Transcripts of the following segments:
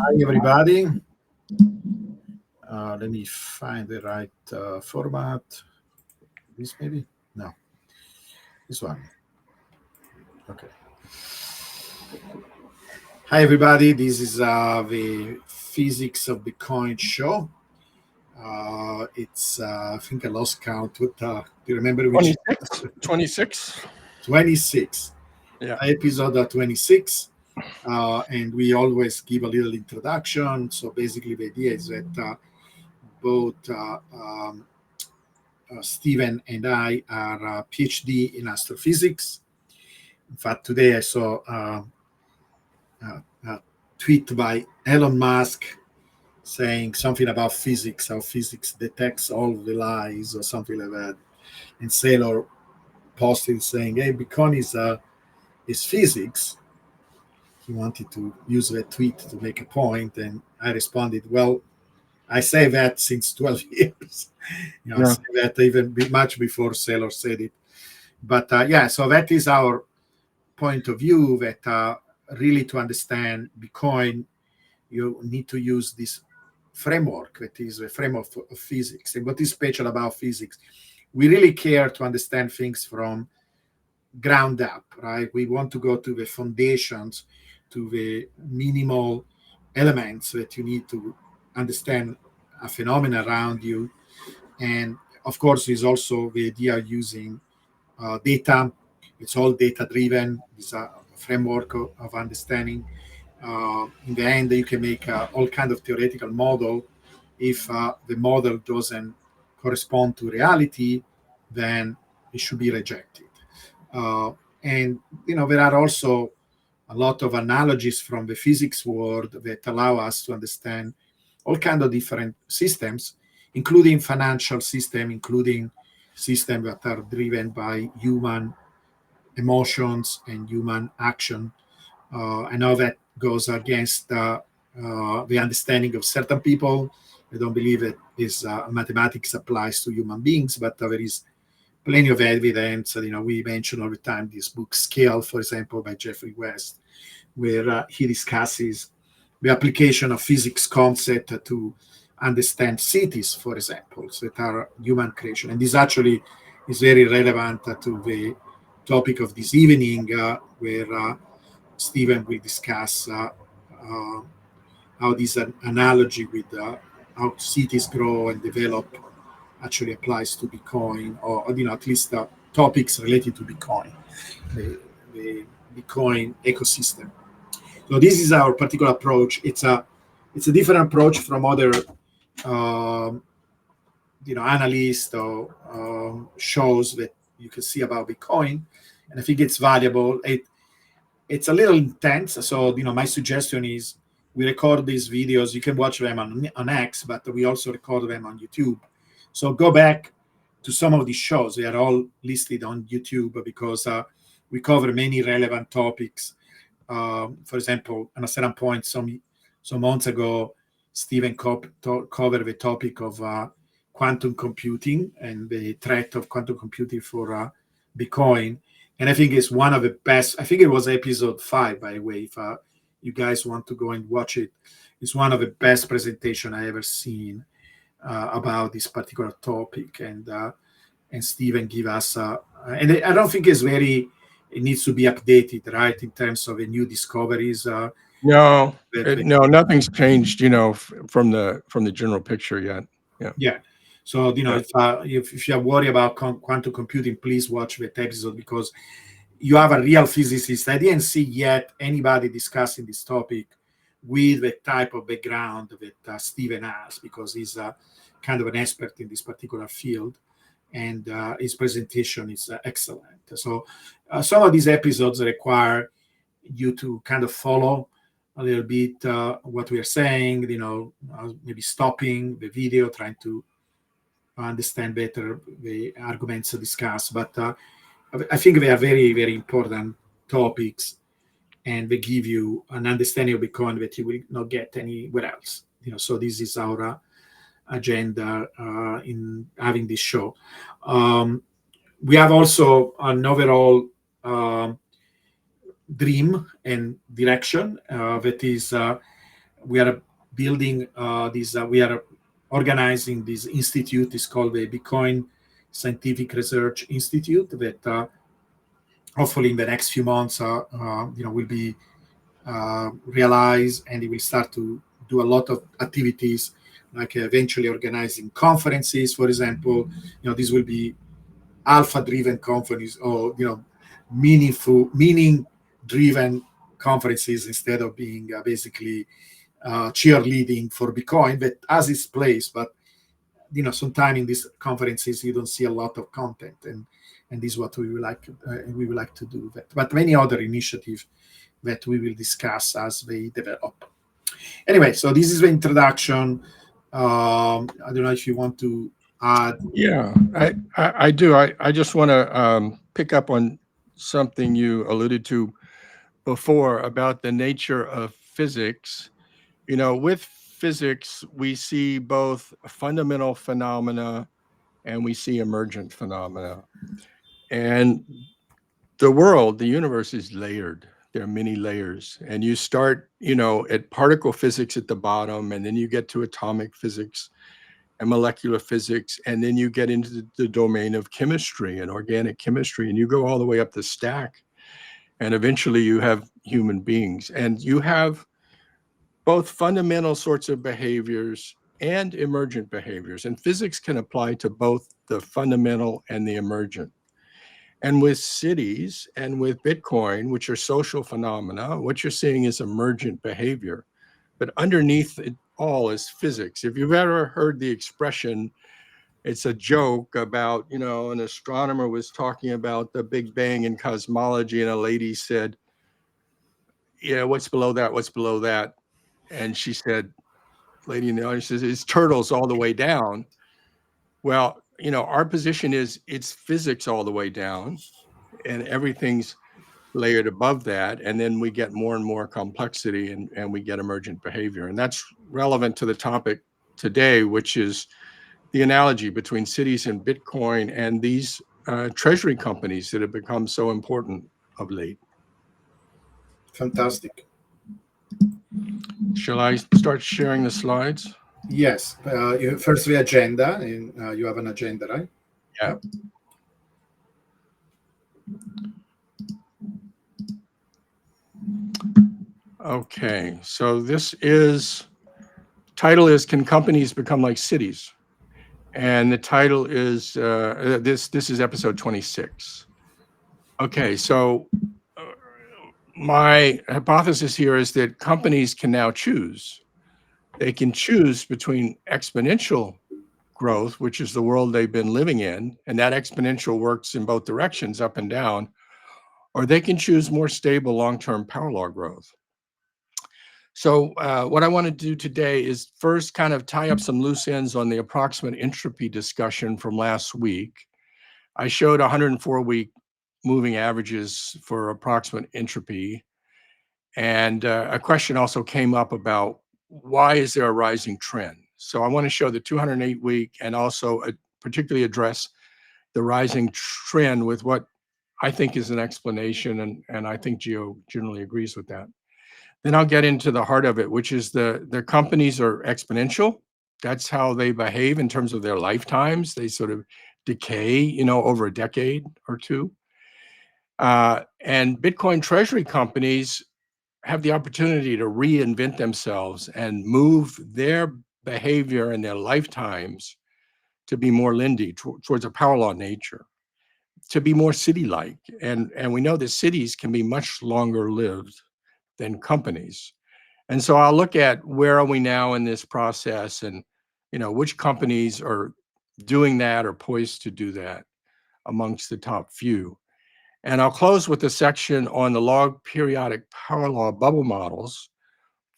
Hi, everybody. Let me find the right format. This maybe? No, this one. Okay. Hi, everybody. This is the Physics of Bitcoin show. I think I lost count. Do you remember which? 26. 26. Yeah. Episode 26. And we always give a little introduction. So basically, the idea is that both Stephen and I are PhD in astrophysics. In fact, today I saw a tweet by Elon Musk saying something about physics, how physics detects all the lies or something like that. And Saylor posted saying, "Hey, Bitcoin is physics." He wanted to use that tweet to make a point, and I responded, "Well, I say that since 12 years. I say that even much before Saylor said it." But so that is our point of view, that really to understand Bitcoin, you need to use this framework that is a framework of physics. And what is special about physics? We really care to understand things from ground up, right? We want to go to the foundations, to the minimal elements that you need to understand a phenomenon around you. And of course, is also the idea of using data. It's all data driven. It's a framework of understanding. In the end, you can make all kind of theoretical model. If the model doesn't correspond to reality, then it should be rejected. Uh, and there are also a lot of analogies from the physics world that allow us to understand all kind of different systems, including financial system, including systems that are driven by human emotions and human action. I know that goes against the understanding of certain people. I don't believe that this mathematics applies to human beings, but there is plenty of evidence. We mention all the time this book Scale, for example, by Jeffrey West, where he discusses the application of physics concept to understand cities, for example, that are human creation. And this actually is very relevant to the topic of this evening, where Stephen will discuss how this analogy with how cities grow and develop actually applies to Bitcoin, or at least topics related to Bitcoin, the Bitcoin ecosystem. So this is our particular approach. It's a different approach from other um, analysts or shows that you can see about Bitcoin, and I think it's valuable. It's a little intense, so my suggestion is we record these videos. You can watch them on X, but we also record them on YouTube. So go back to some of these shows. They are all listed on YouTube because we cover many relevant topics. For example, at a certain point, some months ago, Stephen covered the topic of quantum computing and the threat of quantum computing for Bitcoin. And I think it's one of the best. I think it was episode 5, by the way. If you guys want to go and watch it, it's one of the best presentation I ever seen about this particular topic. And Stephen give us, and I don't think it needs to be updated, right, in terms of the new discoveries. No, nothing's changed, from the general picture yet. Yeah. So if you're worried about quantum computing, please watch that episode, because you have a real physicist. I didn't see yet anybody discussing this topic with the type of background that Stephen has, because he's kind of an expert in this particular field, and his presentation is excellent. So some of these episodes require you to kind of follow a little bit what we are saying, maybe stopping the video, trying to understand better the arguments discussed. But I think they are very, very important topics, and they give you an understanding of Bitcoin that you will not get anywhere else. So this is our agenda in having this show. We have also an overall dream and direction that is we are building this. We are organizing this institute. It's called the Bitcoin Scientific Research Institute. That hopefully in the next few months, will be realized, and it will start to do a lot of activities, like eventually organizing conferences, for example. This will be alpha driven conferences, or meaning driven conferences, instead of being basically cheerleading for Bitcoin, that has its place. But sometime in these conferences you don't see a lot of content, and this is what we would like to do. But many other initiatives that we will discuss as they develop. Anyway, so this is the introduction. I don't know if you want to add. Yeah, I do. I just want to pick up on something you alluded to before about the nature of physics. With physics, we see both fundamental phenomena and we see emergent phenomena. And the universe is layered. There are many layers. And you start, at particle physics at the bottom, and then you get to atomic physics and molecular physics, and then you get into the domain of chemistry and organic chemistry, and you go all the way up the stack. And eventually you have human beings. And you have both fundamental sorts of behaviors and emergent behaviors. And physics can apply to both the fundamental and the emergent. And with cities and with Bitcoin, which are social phenomena, what you're seeing is emergent behavior. But underneath it all is physics. If you've ever heard the expression, it's a joke about, an astronomer was talking about the Big Bang in cosmology, and a lady said, yeah, what's below that? What's below that? And she said, lady in the audience says, it's turtles all the way down. Well, our position is it's physics all the way down, and everything's layered above that. And then we get more and more complexity, and we get emergent behavior. And that's relevant to the topic today, which is the analogy between cities and Bitcoin and these treasury companies that have become so important of late. Fantastic. Shall I start sharing the slides? Yes. First, the agenda, and you have an agenda, right? Yeah. Okay, so title is Can Companies Become Like Cities? And the title is this is episode 26. Okay, so my hypothesis here is that companies can now choose. They can choose between exponential growth, which is the world they've been living in, and that exponential works in both directions, up and down, or they can choose more stable long-term power law growth. So what I want to do today is first kind of tie up some loose ends on the approximate entropy discussion from last week. I showed 104-week moving averages for approximate entropy. And a question also came up about why is there a rising trend? So I want to show the 208-week and also particularly address the rising trend with what I think is an explanation, and I think Gio generally agrees with that. Then I'll get into the heart of it, which is the companies are exponential. That's how they behave in terms of their lifetimes. They sort of decay, over a decade or two. And Bitcoin treasury companies have the opportunity to reinvent themselves and move their behavior and their lifetimes to be more Lindy, towards a power law nature, to be more city-like. And we know that cities can be much longer lived than companies. And so I'll look at where are we now in this process, and which companies are doing that or poised to do that amongst the top few. And I'll close with a section on the log periodic power law bubble models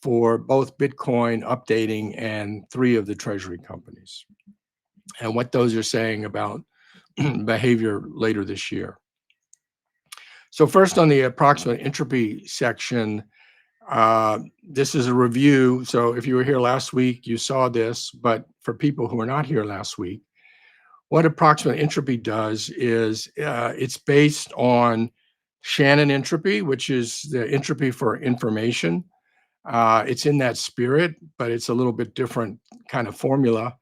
for both Bitcoin updating and 3 of the treasury companies, and what those are saying about behavior later this year. So first, on the approximate entropy section, this is a review. So if you were here last week, you saw this, but for people who were not here last week, what approximate entropy does is it's based on Shannon entropy, which is the entropy for information. It's in that spirit, but it's a little bit different kind of formula.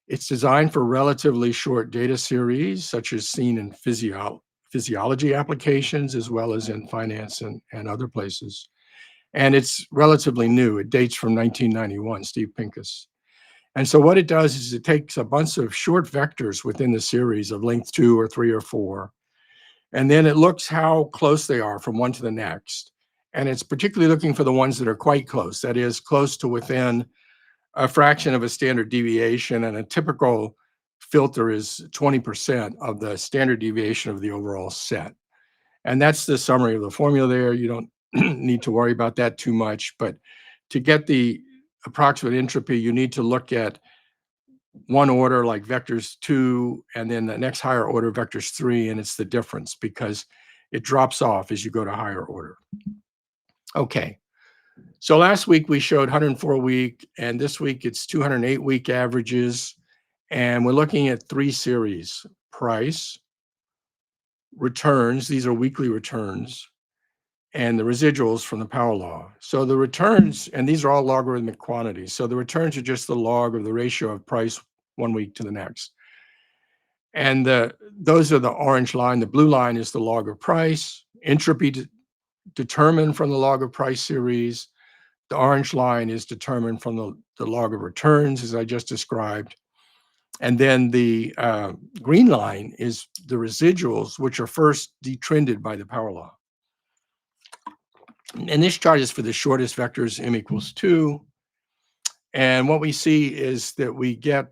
It's designed for relatively short data series, such as seen in physiology applications, as well as in finance and other places. And it's relatively new. It dates from 1991, Steve Pincus. And so what it does is it takes a bunch of short vectors within the series of length 2 or 3 or 4, and then it looks how close they are from one to the next. And it's particularly looking for the ones that are quite close, that is, close to within a fraction of a standard deviation. And a typical filter is 20% of the standard deviation of the overall set. And that's the summary of the formula there. You don't need to worry about that too much. But to get the approximate entropy, you need to look at one order like vectors 2, and then the next higher order vectors 3, and it's the difference because it drops off as you go to higher order. Okay, so last week we showed 104-week, and this week it's 208-week averages, and we're looking at 3 series: price, returns, these are weekly returns, and the residuals from the power law. So the returns, and these are all logarithmic quantities, so the returns are just the log of the ratio of price 1 week to the next. And those are the orange line. The blue line is the log of price. Entropy determined from the log of price series. The orange line is determined from the log of returns, as I just described. And then the green line is the residuals, which are first detrended by the power law. And this chart is for the shortest vectors, m equals 2. And what we see is that we get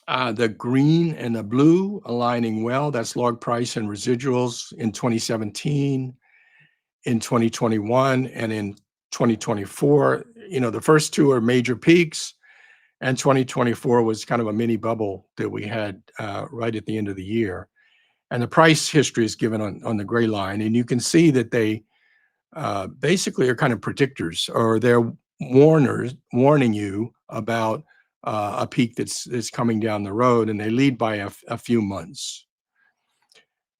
the green and the blue aligning well. That's log price and residuals in 2017, in 2021, and in 2024. You know, the first 2 are major peaks, and 2024 was kind of a mini bubble that we had right at the end of the year. And the price history is given on the gray line, and you can see that they basically are kind of predictors, or they're warning you about a peak that's coming down the road, and they lead by a few months.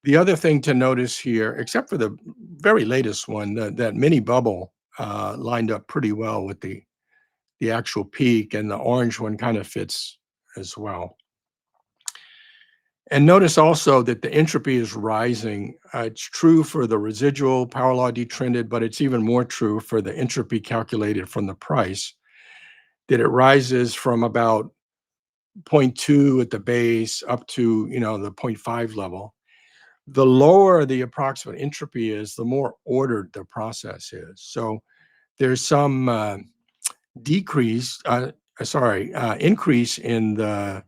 The other thing to notice here, except for the very latest one, that mini bubble lined up pretty well with the actual peak, and the orange one kind of fits as well. And notice also that the entropy is rising. It's true for the residual power law detrended, but it's even more true for the entropy calculated from the price, that it rises from about 0.2 at the base up to, you know, the 0.5 level. The lower the approximate entropy is, the more ordered the process is. So there's some increase in the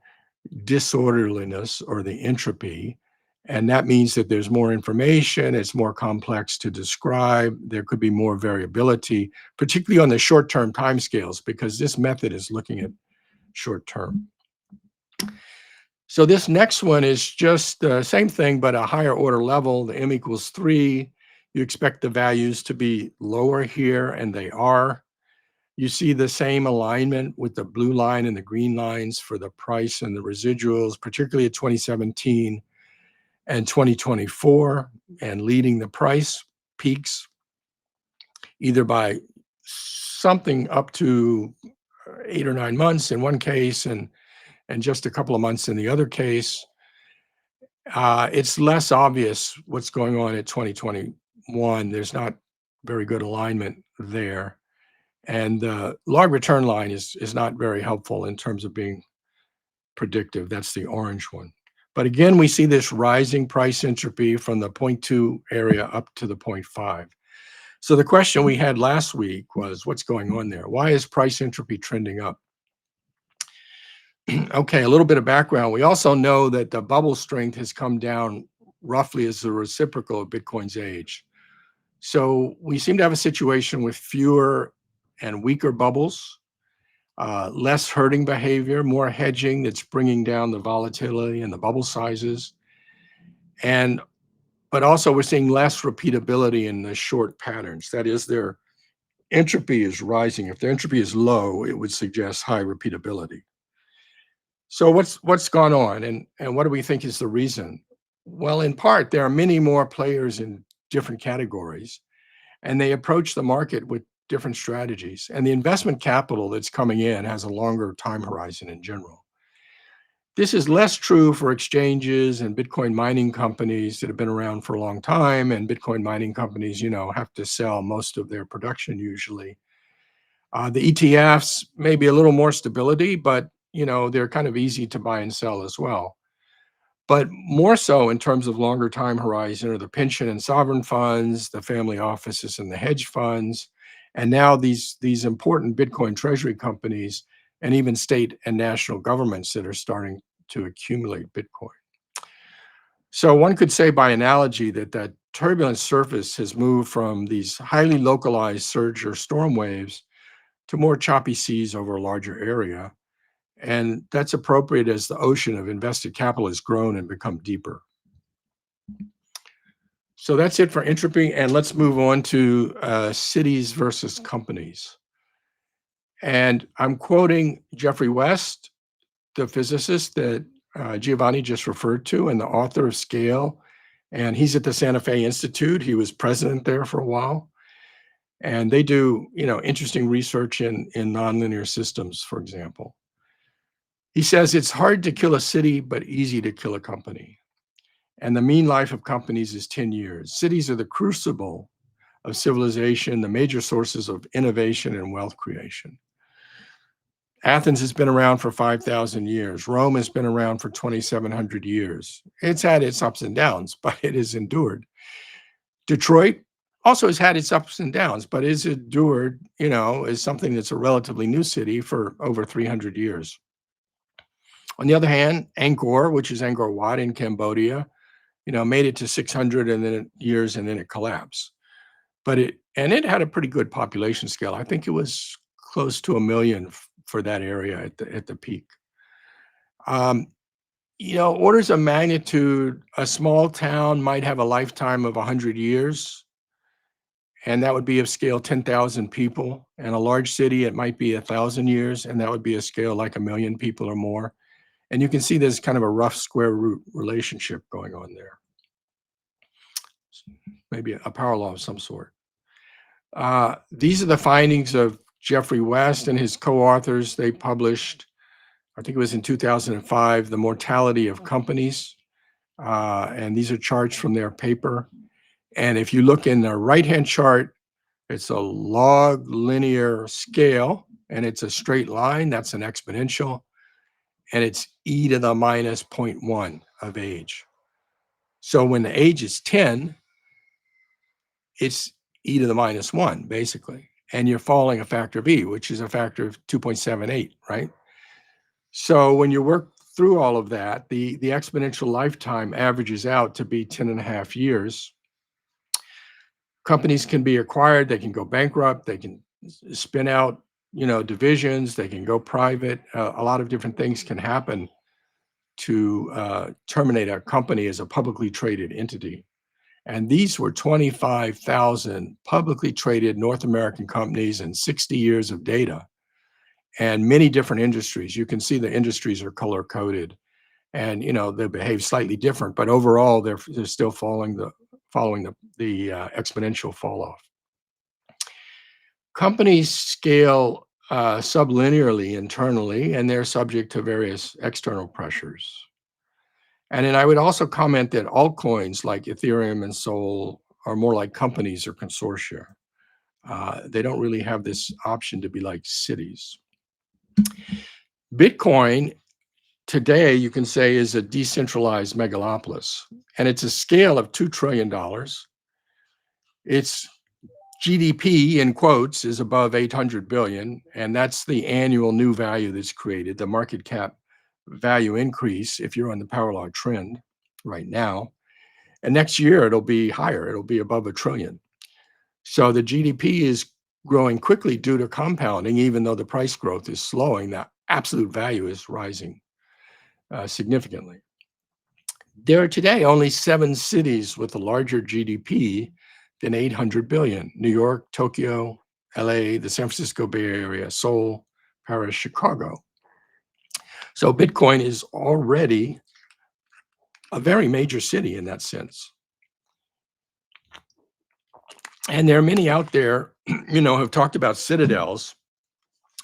disorderliness or the entropy. And that means that there's more information, it's more complex to describe, there could be more variability, particularly on the short-term timescales, because this method is looking at short-term. So this next one is just the same thing, but a higher order level, the m equals 3. You expect the values to be lower here, and they are. You see the same alignment with the blue line and the green lines for the price and the residuals, particularly at 2017 and 2024, and leading the price peaks either by something up to 8 or 9 months in one case, and just a couple of months in the other case. It's less obvious what's going on at 2021. There's not very good alignment there. And the log return line is not very helpful in terms of being predictive. That's the orange one. But again, we see this rising price entropy from the 0.2 area up to the 0.5. So the question we had last week was, what's going on there? Why is price entropy trending up? Okay, a little bit of background. We also know that the bubble strength has come down roughly as the reciprocal of Bitcoin's age. So we seem to have a situation with fewer and weaker bubbles, less herding behavior, more hedging that's bringing down the volatility and the bubble sizes. But also we're seeing less repeatability in the short patterns. That is, their entropy is rising. If their entropy is low, it would suggest high repeatability. So what's gone on, and what do we think is the reason? Well, in part, there are many more players in different categories, and they approach the market with different strategies. And the investment capital that's coming in has a longer time horizon in general. This is less true for exchanges and Bitcoin mining companies that have been around for a long time. And Bitcoin mining companies, have to sell most of their production usually. The ETFs may be a little more stability, but they're kind of easy to buy and sell as well. But more so in terms of longer time horizon are the pension and sovereign funds, the family offices and the hedge funds, and now these important Bitcoin treasury companies and even state and national governments that are starting to accumulate Bitcoin. So one could say by analogy that that turbulent surface has moved from these highly localized surge or storm waves to more choppy seas over a larger area. And that's appropriate as the ocean of invested capital has grown and become deeper. So that's it for entropy. And let's move on to cities versus companies. And I'm quoting Jeffrey West, the physicist that Giovanni just referred to, and the author of Scale. And he's at the Santa Fe Institute. He was president there for a while. And they do, interesting research in nonlinear systems, for example. He says it's hard to kill a city, but easy to kill a company. And the mean life of companies is 10 years. Cities are the crucible of civilization, the major sources of innovation and wealth creation. Athens has been around for 5,000 years. Rome has been around for 2,700 years. It's had its ups and downs, but it has endured. Detroit also has had its ups and downs, but is endured, as something that's a relatively new city for over 300 years. On the other hand, Angkor, which is Angkor Wat in Cambodia, made it to 600 years and then it collapsed. But it had a pretty good population scale. I think it was close to 1 million for that area at the peak. Orders of magnitude, a small town might have a lifetime of 100 years, and that would be of scale 10,000 people. And a large city, it might be 1,000 years, and that would be a scale like 1 million people or more. And you can see there's kind of a rough square root relationship going on there. Maybe a power law of some sort. These are the findings of Jeffrey West and his co-authors. They published, I think it was in 2005, The Mortality of Companies. And these are charts from their paper. And if you look in the right-hand chart, it's a log linear scale, and it's a straight line. That's an exponential. And it's e to the minus 0.1 of age. So when the age is 10, it's e to the minus 1, basically. And you're falling a factor of e, which is a factor of 2.78, right? So when you work through all of that, the exponential lifetime averages out to be 10 and a half years. Companies can be acquired, they can go bankrupt, they can spin out, divisions, they can go private. A lot of different things can happen to terminate a company as a publicly traded entity. And these were 25,000 publicly traded North American companies and 60 years of data and many different industries. You can see the industries are color coded and, they behave slightly different, but overall they're still following the exponential fall off. Companies scale sublinearly internally, and they're subject to various external pressures. And then I would also comment that altcoins like Ethereum and Sol are more like companies or consortia. They don't really have this option to be like cities. Bitcoin today, you can say, is a decentralized megalopolis, and it's a scale of $2 trillion. Its GDP, in quotes, is above 800 billion, and that's the annual new value that's created, the market cap value increase if you're on the power law trend right now. And next year, it'll be higher. It'll be above $1 trillion. So the GDP is growing quickly due to compounding, even though the price growth is slowing. The absolute value is rising significantly. There are today only 7 cities with a larger GDP than 800 billion: New York, Tokyo, LA, the San Francisco Bay Area, Seoul, Paris, Chicago. So Bitcoin is already a very major city in that sense. And there are many out there, have talked about citadels,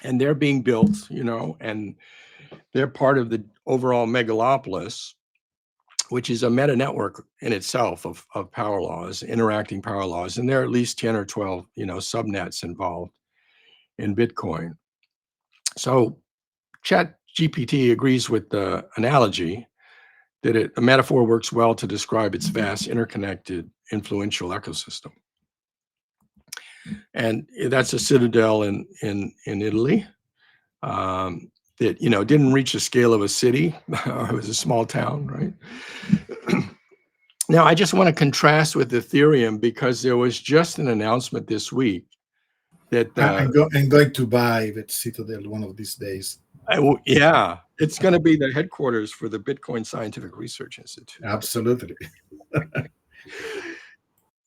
and they're being built, and they're part of the overall megalopolis, which is a meta network in itself of power laws, interacting power laws. And there are at least 10 or 12, subnets involved in Bitcoin. So Chat GPT agrees with the analogy that a metaphor works well to describe its vast, interconnected, influential ecosystem. And that's a citadel in Italy that didn't reach the scale of a city. It was a small town, right? Now, I just want to contrast with Ethereum because there was just an announcement this week that I'm going to buy that Citadel one of these days. yeah, it's going to be the headquarters for the Bitcoin Scientific Research Institute. Absolutely.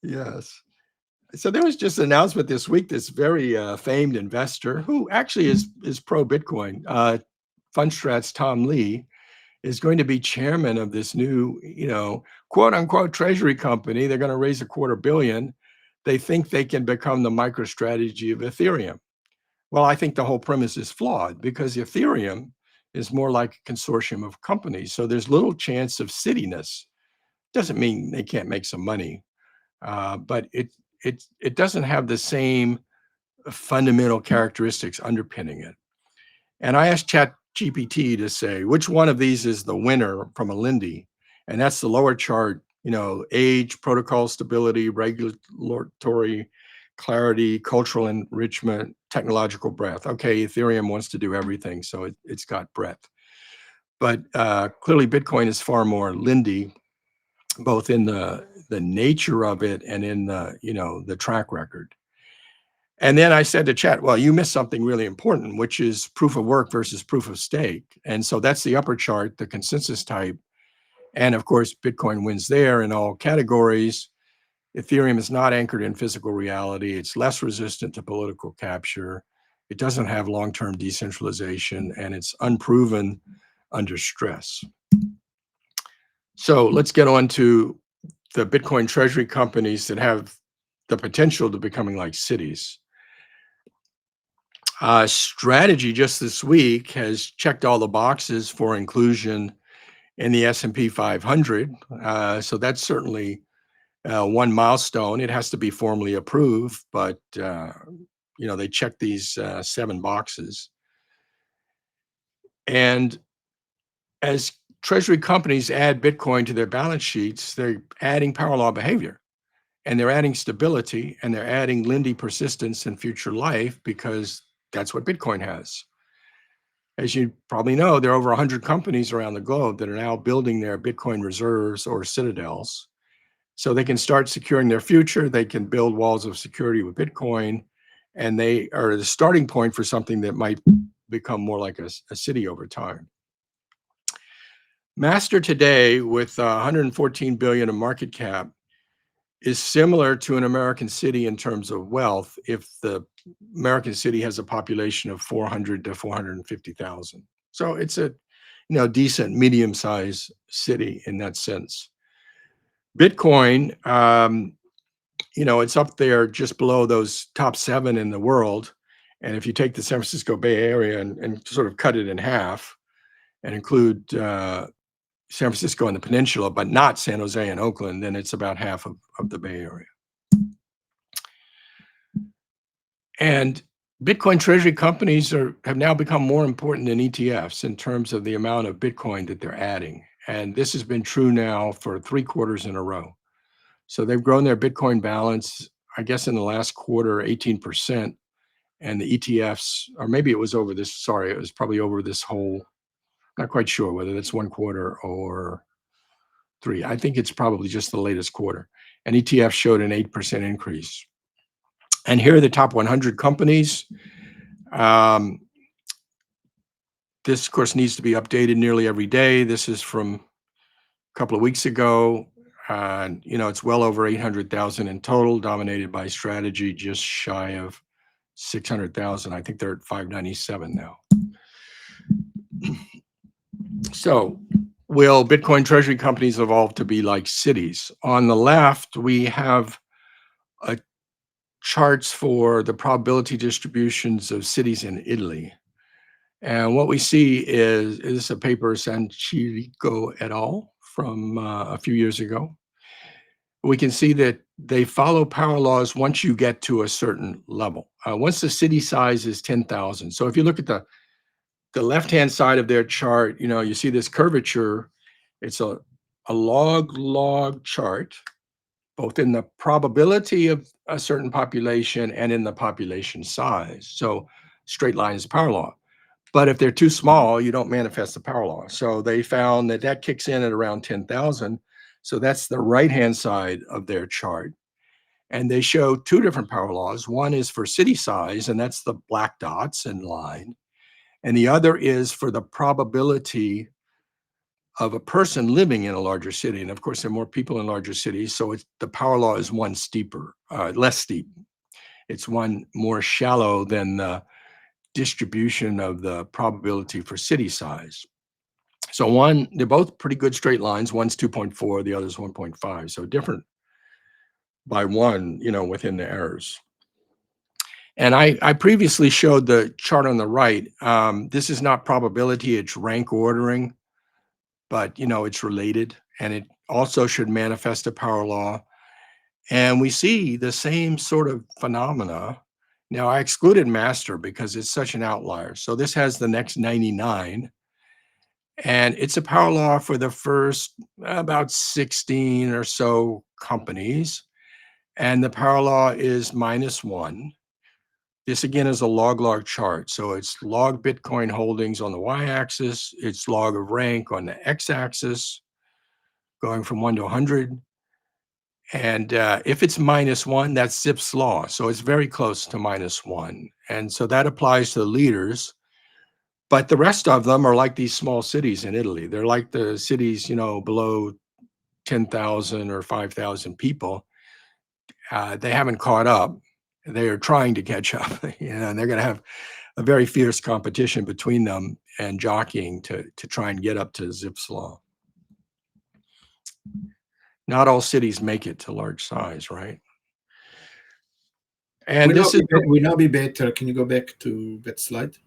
Yes. So there was just an announcement this week. This very famed investor, who actually is pro Bitcoin, Fundstrat's Tom Lee, is going to be chairman of this new, quote unquote treasury company. They're going to raise $250 million. They think they can become the MicroStrategy of Ethereum. Well, I think the whole premise is flawed because Ethereum is more like a consortium of companies. So there's little chance of cityness. Doesn't mean they can't make some money, but it doesn't have the same fundamental characteristics underpinning it. And I asked Chat GPT to say which one of these is the winner from a Lindy, and that's the lower chart. Age, protocol stability, regulatory clarity, cultural enrichment, technological breadth. Okay, Ethereum wants to do everything, so it's got breadth. But clearly, Bitcoin is far more Lindy, both in the nature of it and in the track record. And then I said to Chat, well, you missed something really important, which is proof of work versus proof of stake. And so that's the upper chart, the consensus type. And of course, Bitcoin wins there in all categories. Ethereum is not anchored in physical reality. It's less resistant to political capture. It doesn't have long-term decentralization, and it's unproven under stress. So let's get on to the Bitcoin treasury companies that have the potential to becoming like cities. Strategy just this week has checked all the boxes for inclusion in the S&P 500. So that's certainly one milestone. It has to be formally approved, but they check these 7 boxes. And as treasury companies add Bitcoin to their balance sheets, they're adding power law behavior, and they're adding stability, and they're adding Lindy persistence and future life because that's what Bitcoin has. As you probably know, there are over 100 companies around the globe that are now building their Bitcoin reserves or citadels. So they can start securing their future. They can build walls of security with Bitcoin, and they are the starting point for something that might become more like a city over time. Master today, with 114 billion of market cap, is similar to an American city in terms of wealth if the American city has a population of 400 to 450,000. So it's a decent medium-sized city in that sense. Bitcoin, it's up there just below those top 7 in the world. And if you take the San Francisco Bay Area and sort of cut it in half and include San Francisco and the peninsula, but not San Jose and Oakland, then it's about half of the Bay Area. And Bitcoin treasury companies have now become more important than ETFs in terms of the amount of Bitcoin that they're adding. And this has been true now for 3 quarters in a row. So they've grown their Bitcoin balance, I guess in the last quarter, 18%. And the ETFs, or maybe it was over this, sorry, it was probably over this whole, not quite sure whether that's 1 quarter or 3. I think it's probably just the latest quarter. And ETF showed an 8% increase. And here are the top 100 companies. This, of course, needs to be updated nearly every day. This is from a couple of weeks ago. It's well over 800,000 in total, dominated by strategy, just shy of 600,000. I think they're at 597 now. So will Bitcoin treasury companies evolve to be like cities? On the left, we have a charts for the probability distributions of cities in Italy. And what we see is a paper Sanchirico et al. From a few years ago. We can see that they follow power laws once you get to a certain level. Once the city size is 10,000. So if you look at the left-hand side of their chart, you see this curvature. It's a log chart, both in the probability of a certain population and in the population size. So straight line is power law. But if they're too small, you don't manifest the power law. So they found that kicks in at around 10,000. So that's the right-hand side of their chart. And they show two different power laws. One is for city size, and that's the black dots in line. And the other is for the probability of a person living in a larger city. And of course, there are more people in larger cities. So the power law is one steeper, less steep. It's one more shallow than the distribution of the probability for city size. So they're both pretty good straight lines. One's 2.4, the other's 1.5. So different by one, within the errors. And I previously showed the chart on the right. This is not probability, it's rank ordering, but it's related, and it also should manifest a power law. And we see the same sort of phenomena. Now, I excluded master because it's such an outlier. So this has the next 99, and it's a power law for the first about 16 or so companies. And the power law is -1. This again is a log chart. So it's log Bitcoin holdings on the y-axis, it's log of rank on the x-axis, going from 1 to 100. And if it's -1, that's Zipf's law. So it's very close to -1. And so that applies to the leaders. But the rest of them are like these small cities in Italy. They're like the cities, below 10,000 or 5,000 people. They haven't caught up. They are trying to catch up, and they're going to have a very fierce competition between them and jockeying to try and get up to Zipf's law. Not all cities make it to large size, right? And this is will not be better. Can you go back to that slide?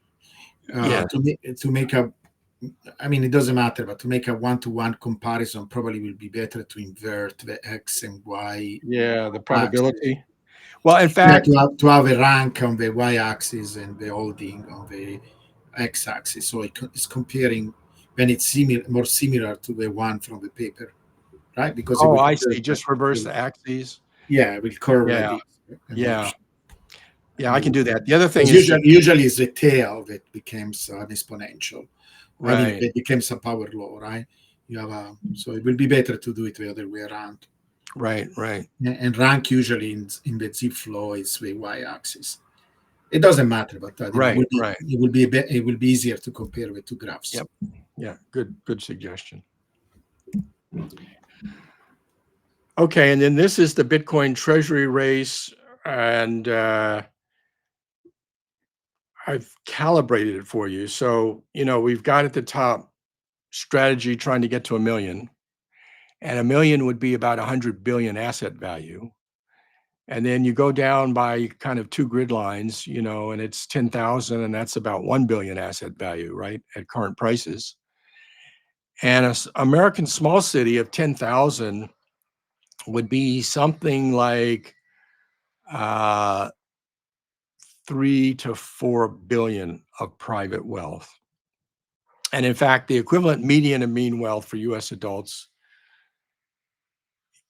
Yeah. To make a, I mean, it doesn't matter, but to make a one-to-one comparison, probably will be better to invert the x and y. Yeah, the axis. probability. Well, in fact, to have a rank on the y-axis and the holding on the x-axis. So it's comparing when it's more similar to the one from the paper, right? Because it will I see. Just reverse the axes. Yeah, it will curve like Yeah, this. yeah, yeah. I can do that. The other thing is usually it's the tail that becomes an exponential. I mean, right, it becomes a power law, right? You have so it will be better to do it the other way around. right. And rank usually in the Z flow is the y-axis. It doesn't matter, but Right. it will be easier to compare with two graphs. Yep. Yeah. Good suggestion. Okay, and then this is the Bitcoin treasury race, and I've calibrated it for you. So, we've got at the top strategy trying to get to 1 million, and 1 million would be about 100 billion asset value. And then you go down by kind of two grid lines, and it's 10,000, and that's about 1 billion asset value, right, at current prices. And an American small city of 10,000 would be something like 3 to 4 billion of private wealth. And in fact, the equivalent median and mean wealth for US adults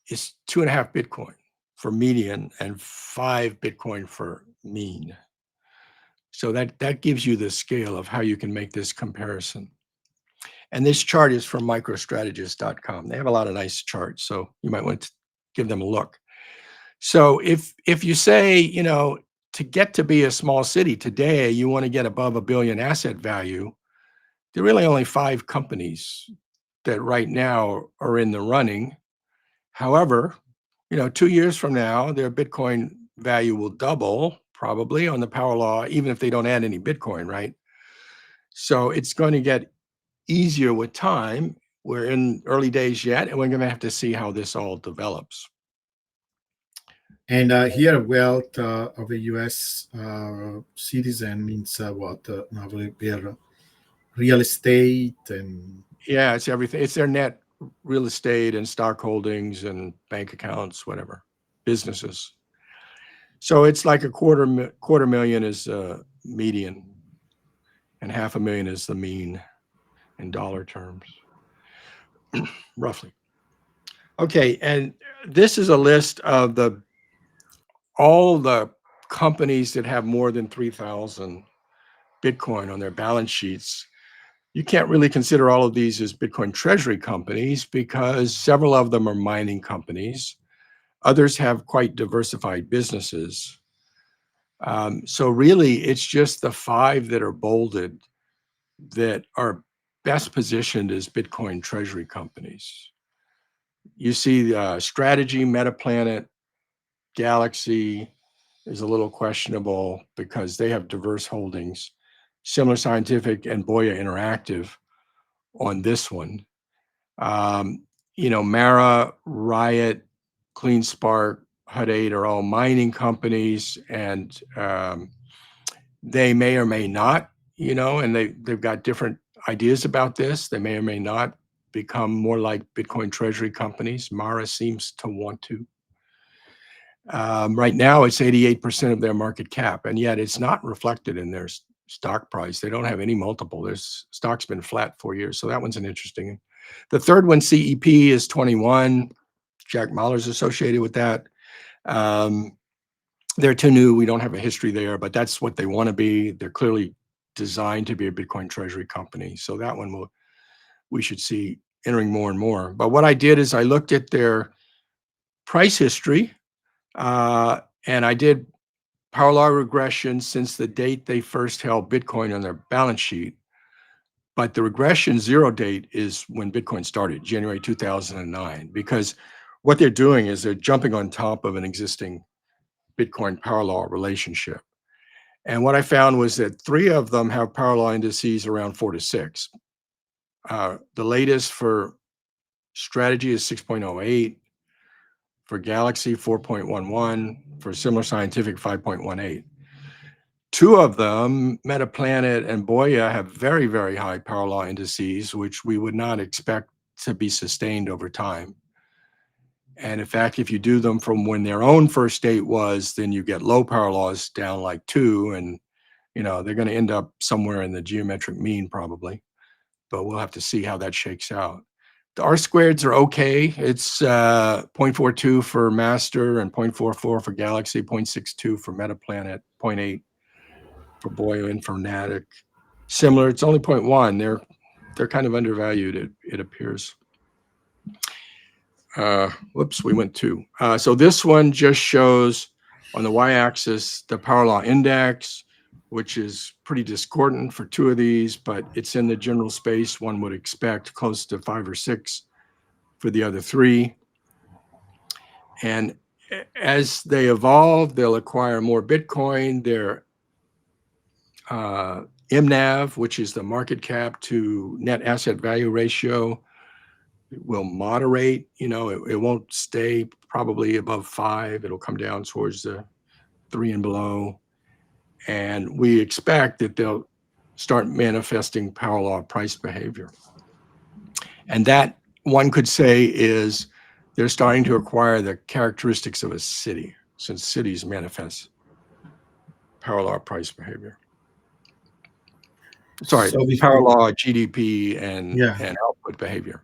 is 2.5 Bitcoin for median and 5 Bitcoin for mean. So that gives you the scale of how you can make this comparison. And this chart is from microstrategist.com. They have a lot of nice charts, so you might want to give them a look. So if you say, to get to be a small city today, you want to get above 1 billion asset value, there are really only 5 companies that right now are in the running. However, 2 years from now, their Bitcoin value will double probably on the power law, even if they don't add any Bitcoin, right? So it's going to get easier with time. We're in early days yet, and we're going to have to see how this all develops. And here, wealth of a U.S. Citizen means what? Now their real estate and Yeah, it's everything. It's their net real estate and stock holdings and bank accounts, whatever, businesses. So it's like quarter million is median, and 500,000 is the mean in dollar terms, roughly. Okay, and this is a list of all the companies that have more than 3,000 Bitcoin on their balance sheets. You can't really consider all of these as Bitcoin treasury companies because several of them are mining companies. Others have quite diversified businesses. So really, it's just the five that are bolded that are best positioned as Bitcoin treasury companies. You see Strategy, Metaplanet, Galaxy is a little questionable because they have diverse holdings. Similar Scientific and Boya Interactive on this one. Um, Mara, Riot, Clean Spark, Hut 8 are all mining companies, and they may or may not, and they've got different ideas about this. They may or may not become more like Bitcoin treasury companies. Mara seems to want to. Right now, it's 88% of their market cap, and yet it's not reflected in their stock price. They don't have any multiple. Their stock's been flat 4 years, so that one's an interesting. The third one, CEP, is 21. Jack Mahler's associated with that. They're too new. We don't have a history there, but that's what they want to be. They're clearly designed to be a Bitcoin treasury company. So that one we should see entering more and more. But what I did is I looked at their price history, and I did power law regression since the date they first held Bitcoin on their balance sheet. But the regression zero date is when Bitcoin started, January 2009, because what they're doing is they're jumping on top of an existing Bitcoin power law relationship. And what I found was that three of them have power law indices around 4 to 6. The latest for Strategy is 6.08, for Galaxy 4.11, for Similar Scientific 5.18. Two of them, Metaplanet and Boya, have very, very high power law indices, which we would not expect to be sustained over time. And in fact, if you do them from when their own first date was, then you get low power laws down like 2, and they're going to end up somewhere in the geometric mean probably. But we'll have to see how that shakes out. The R squareds are okay. It's 0.42 for Master and 0.44 for Galaxy, 0.62 for Metaplanet, 0.8 for Boyo and for Natick. Similar, it's only 0.1. They're kind of undervalued, it appears. Whoops, we went 2. So this one just shows on the y-axis the power law index, which is pretty discordant for 2 of these, but it's in the general space one would expect, close to 5 or 6 for the other 3. And as they evolve, they'll acquire more Bitcoin. Their MNAV, which is the market cap to net asset value ratio, will moderate. It won't stay probably above 5. It'll come down towards the 3 and below. And we expect that they'll start manifesting power law price behavior. And that, one could say, is they're starting to acquire the characteristics of a city, since cities manifest power law price behavior. Sorry, so power law, GDP, and yeah. output behavior.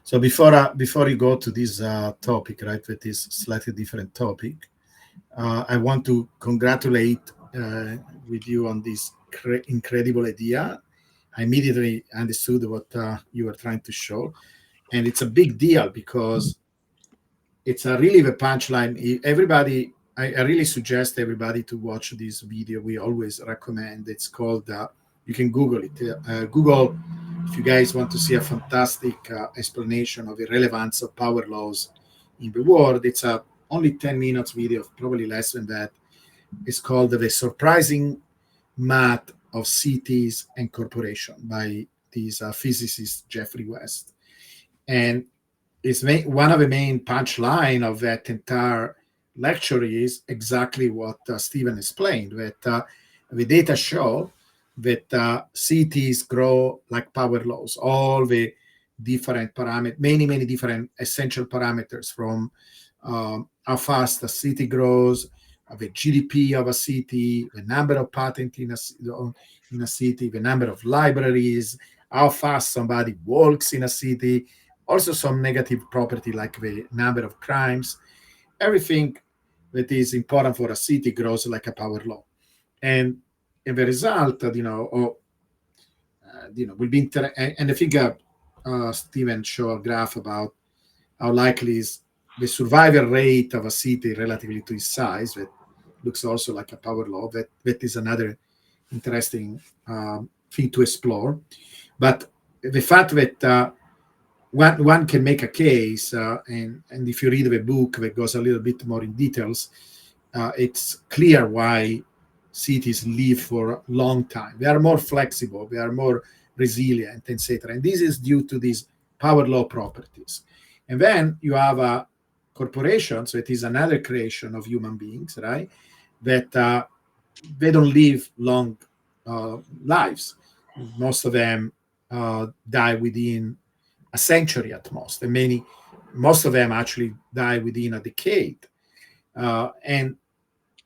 So before you go to this topic, right, with this slightly different topic, I want to congratulate with you on this incredible idea. I immediately understood what you were trying to show, and it's a big deal because it's a really the punchline. Everybody, I really suggest everybody to watch this video. We always recommend. It's called. You can Google it. Google if you guys want to see a fantastic explanation of the relevance of power laws in the world. It's a only 10 minutes video, probably less than that. It's called The Surprising Math of Cities and Corporation by this physicist, Jeffrey West. And it's one of the main punchline of that entire lecture is exactly what Stephen explained. That the data show that cities grow like power laws. All the different parameters, many different essential parameters, from how fast a city grows, the GDP of a city, the number of patents in a city, the number of libraries, how fast somebody walks in a city, also some negative property like the number of crimes. Everything that is important for a city grows like a power law. And the result, will be and I think Stephen showed a graph about how likely is the survival rate of a city relatively to its size. That looks also like a power law. That is another interesting thing to explore. But the fact that one can make a case, and if you read the book that goes a little bit more in details, it's clear why cities live for a long time. They are more flexible, they are more resilient, etc. And this is due to these power law properties. And then you have a corporation, so it is another creation of human beings, right? That they don't live long lives. Most of them die within a century at most, and most of them actually die within a decade. And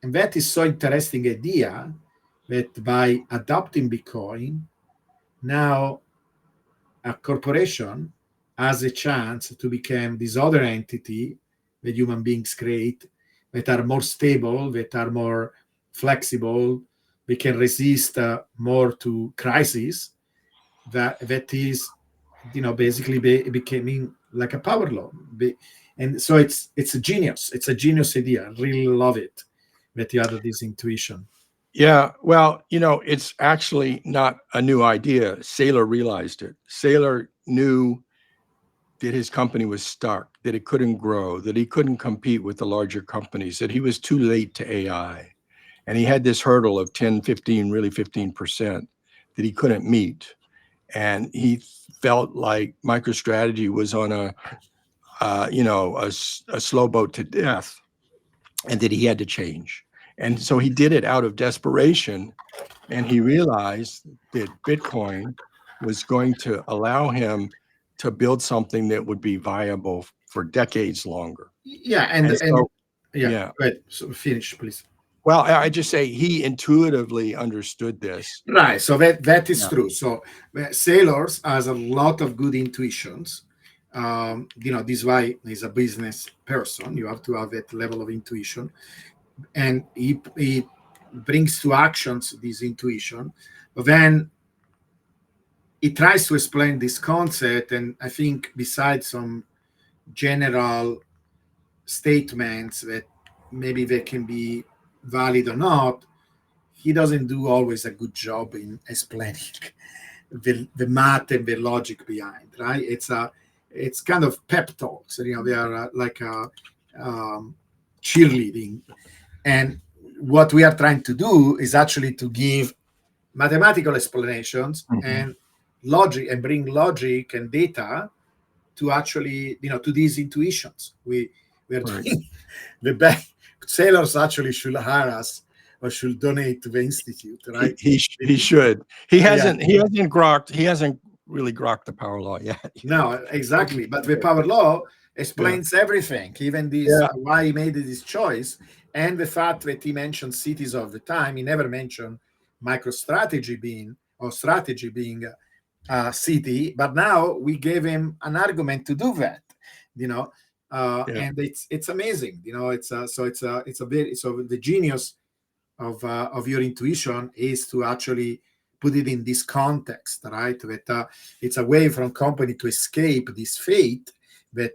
that is so interesting idea that by adopting Bitcoin, now a corporation has a chance to become this other entity that human beings create, that are more stable, that are more flexible, we can resist more to crises. That is, basically becoming like a power law. And so it's a genius. It's a genius idea. I really love it that you had this intuition. Yeah, well, it's actually not a new idea. Saylor realized it. Saylor knew that his company was stuck, that it couldn't grow, that he couldn't compete with the larger companies, that he was too late to AI. And he had this hurdle of 10, 15, really 15% that he couldn't meet. And he felt like MicroStrategy was on a slow boat to death, and that he had to change. And so he did it out of desperation. And he realized that Bitcoin was going to allow him to build something that would be viable for decades longer. Yeah, and And and so, yeah, yeah. go ahead. So finish, please. Well, I just say he intuitively understood this. Right. So that is Yeah. true. So sailors has a lot of good intuitions. This is why he's a business person. You have to have that level of intuition, and he brings to actions this intuition. But then he tries to explain this concept, and I think besides some general statements that maybe they can be valid or not, he doesn't do always a good job in explaining the math and the logic behind. Right? It's kind of pep talks. They are like cheerleading, and what we are trying to do is actually to give mathematical explanations Mhm. and logic, and bring logic and data to actually, to these intuitions. We are Right. doing the best. Sailors actually should hire us or should donate to the institute, He right? he sh- he should. He Yeah, hasn't he hasn't grokked he hasn't really grokked the power law yet. no, exactly. But the power law Yeah. explains everything, even this Yeah. why he made this choice, and the fact that he mentioned cities all the time. He never mentioned microstrategy being or strategy being city, but now we gave him an argument to do that, you know, Yeah. and it's amazing, it's a very so the genius of your intuition is to actually put it in this context, right? That it's a way from company to escape this fate that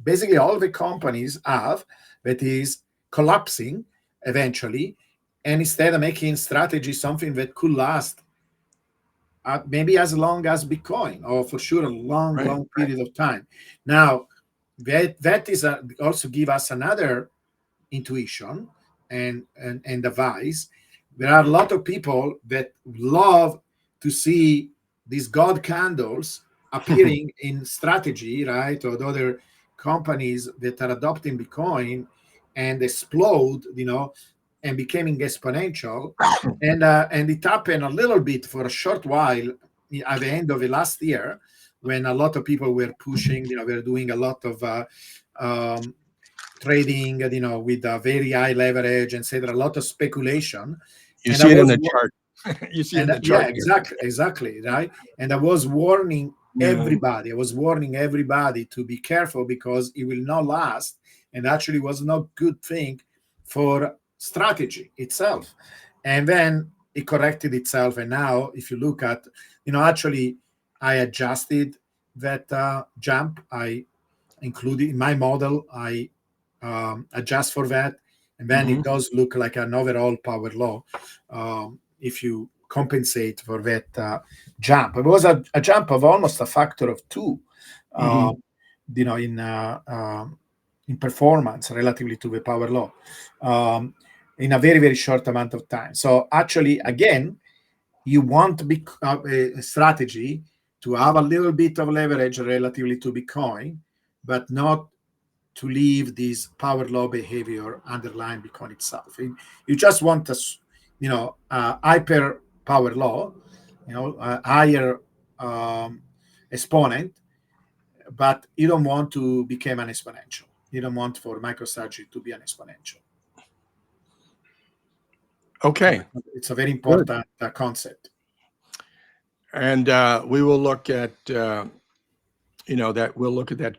basically all the companies have, that is collapsing eventually, and instead of making strategy something that could last maybe as long as Bitcoin, or for sure a long, Right. long period of time. Now, that is also give us another intuition and advice. There are a lot of people that love to see these God candles appearing in strategy, right, or other companies that are adopting Bitcoin, and explode, and becoming exponential. And it happened a little bit for a short while at the end of the last year, when a lot of people were pushing, were doing a lot of um, trading, with a very high leverage, etc. A lot of speculation, You and I see it in was the chart. You see it in and the yeah, chart here. exactly, right. And I was warning Yeah. everybody. I was warning everybody to be careful, because it will not last, and actually was not good thing for strategy itself. And then it corrected itself, and now if you look at, actually, I adjusted that jump. I included in my model. I adjust for that, and then Hmm. it does look like an overall power law. If you compensate for that jump, it was a jump of almost a factor of two, uh, Hmm. you know, in in performance relatively to the power law, um, in a very very short amount of time. So actually, again, you want a strategy to have a little bit of leverage relatively to Bitcoin, but not to leave this power law behavior underlying Bitcoin itself. You just want a hyper power law, a higher um, exponent, but you don't want to become an exponential. You don't want for MicroStrategy to be an exponential. Okay, It's a very good. important concept. And we will look at that. We'll look at that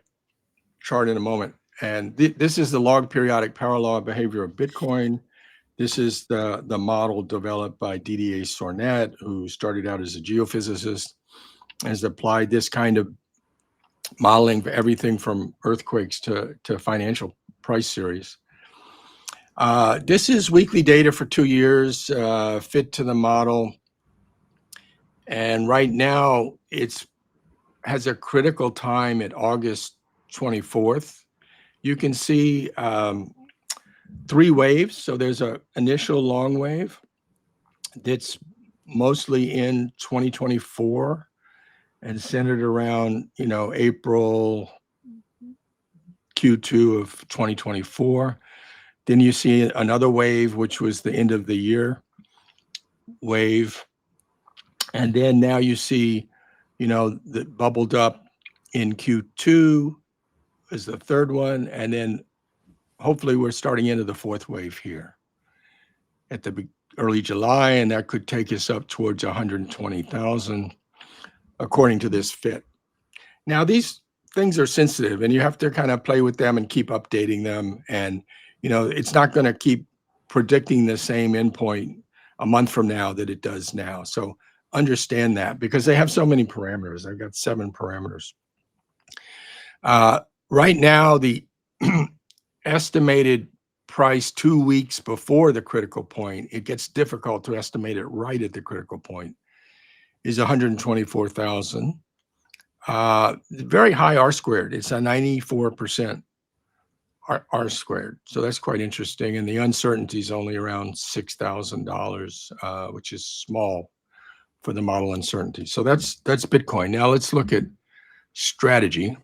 chart in a moment. And this is the log periodic power law behavior of Bitcoin. This is the model developed by DDA Sornet, who started out as a geophysicist, has applied this kind of modeling for everything from earthquakes to financial price series. This is weekly data for 2 years, fit to the model. And right now, it's has a critical time at August 24th. You can see 3 waves. So there's an initial long wave that's mostly in 2024 and centered around, April Q2 of 2024. Then you see another wave, which was the end of the year wave. And then now you see, that bubbled up in Q2 is the third one. And then hopefully we're starting into the fourth wave here at the early July, and that could take us up towards 120,000 according to this fit. Now, these things are sensitive, and you have to kind of play with them and keep updating them. And, it's not going to keep predicting the same endpoint a month from now that it does now. So understand that, because they have so many parameters. I've got 7 parameters. Right now, the estimated price 2 weeks before the critical point, it gets difficult to estimate it right at the critical point, is 124,000. Very high R squared. It's a 94% R squared. So that's quite interesting. And the uncertainty is only around $6,000, which is small for the model uncertainty. So that's Bitcoin. Now let's look at strategy.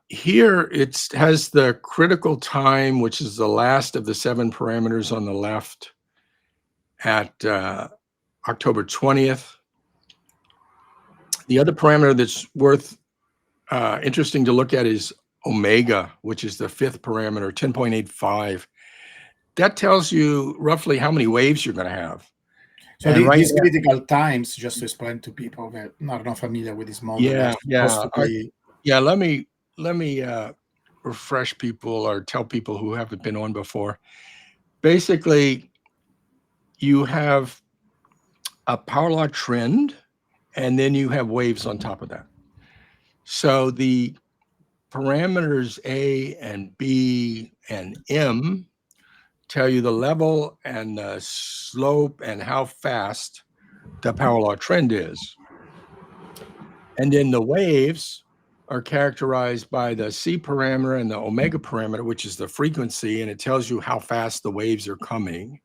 Here it has the critical time, which is the last of the 7 parameters on the left at October 20th. The other parameter that's worth interesting to look at is omega, which is the 5th parameter, 10.85. That tells you roughly how many waves you're going to have. So And right these now, critical times, just to explain to people that are not familiar with this model, are supposed yeah, to be. yeah. Let me refresh people or tell people who haven't been on before. Basically, you have a power law trend, and then you have waves on top of that. So the parameters A and B and M tell you the level and the slope and how fast the power law trend is. And then the waves are characterized by the C parameter and the omega parameter, which is the frequency, and it tells you how fast the waves are coming.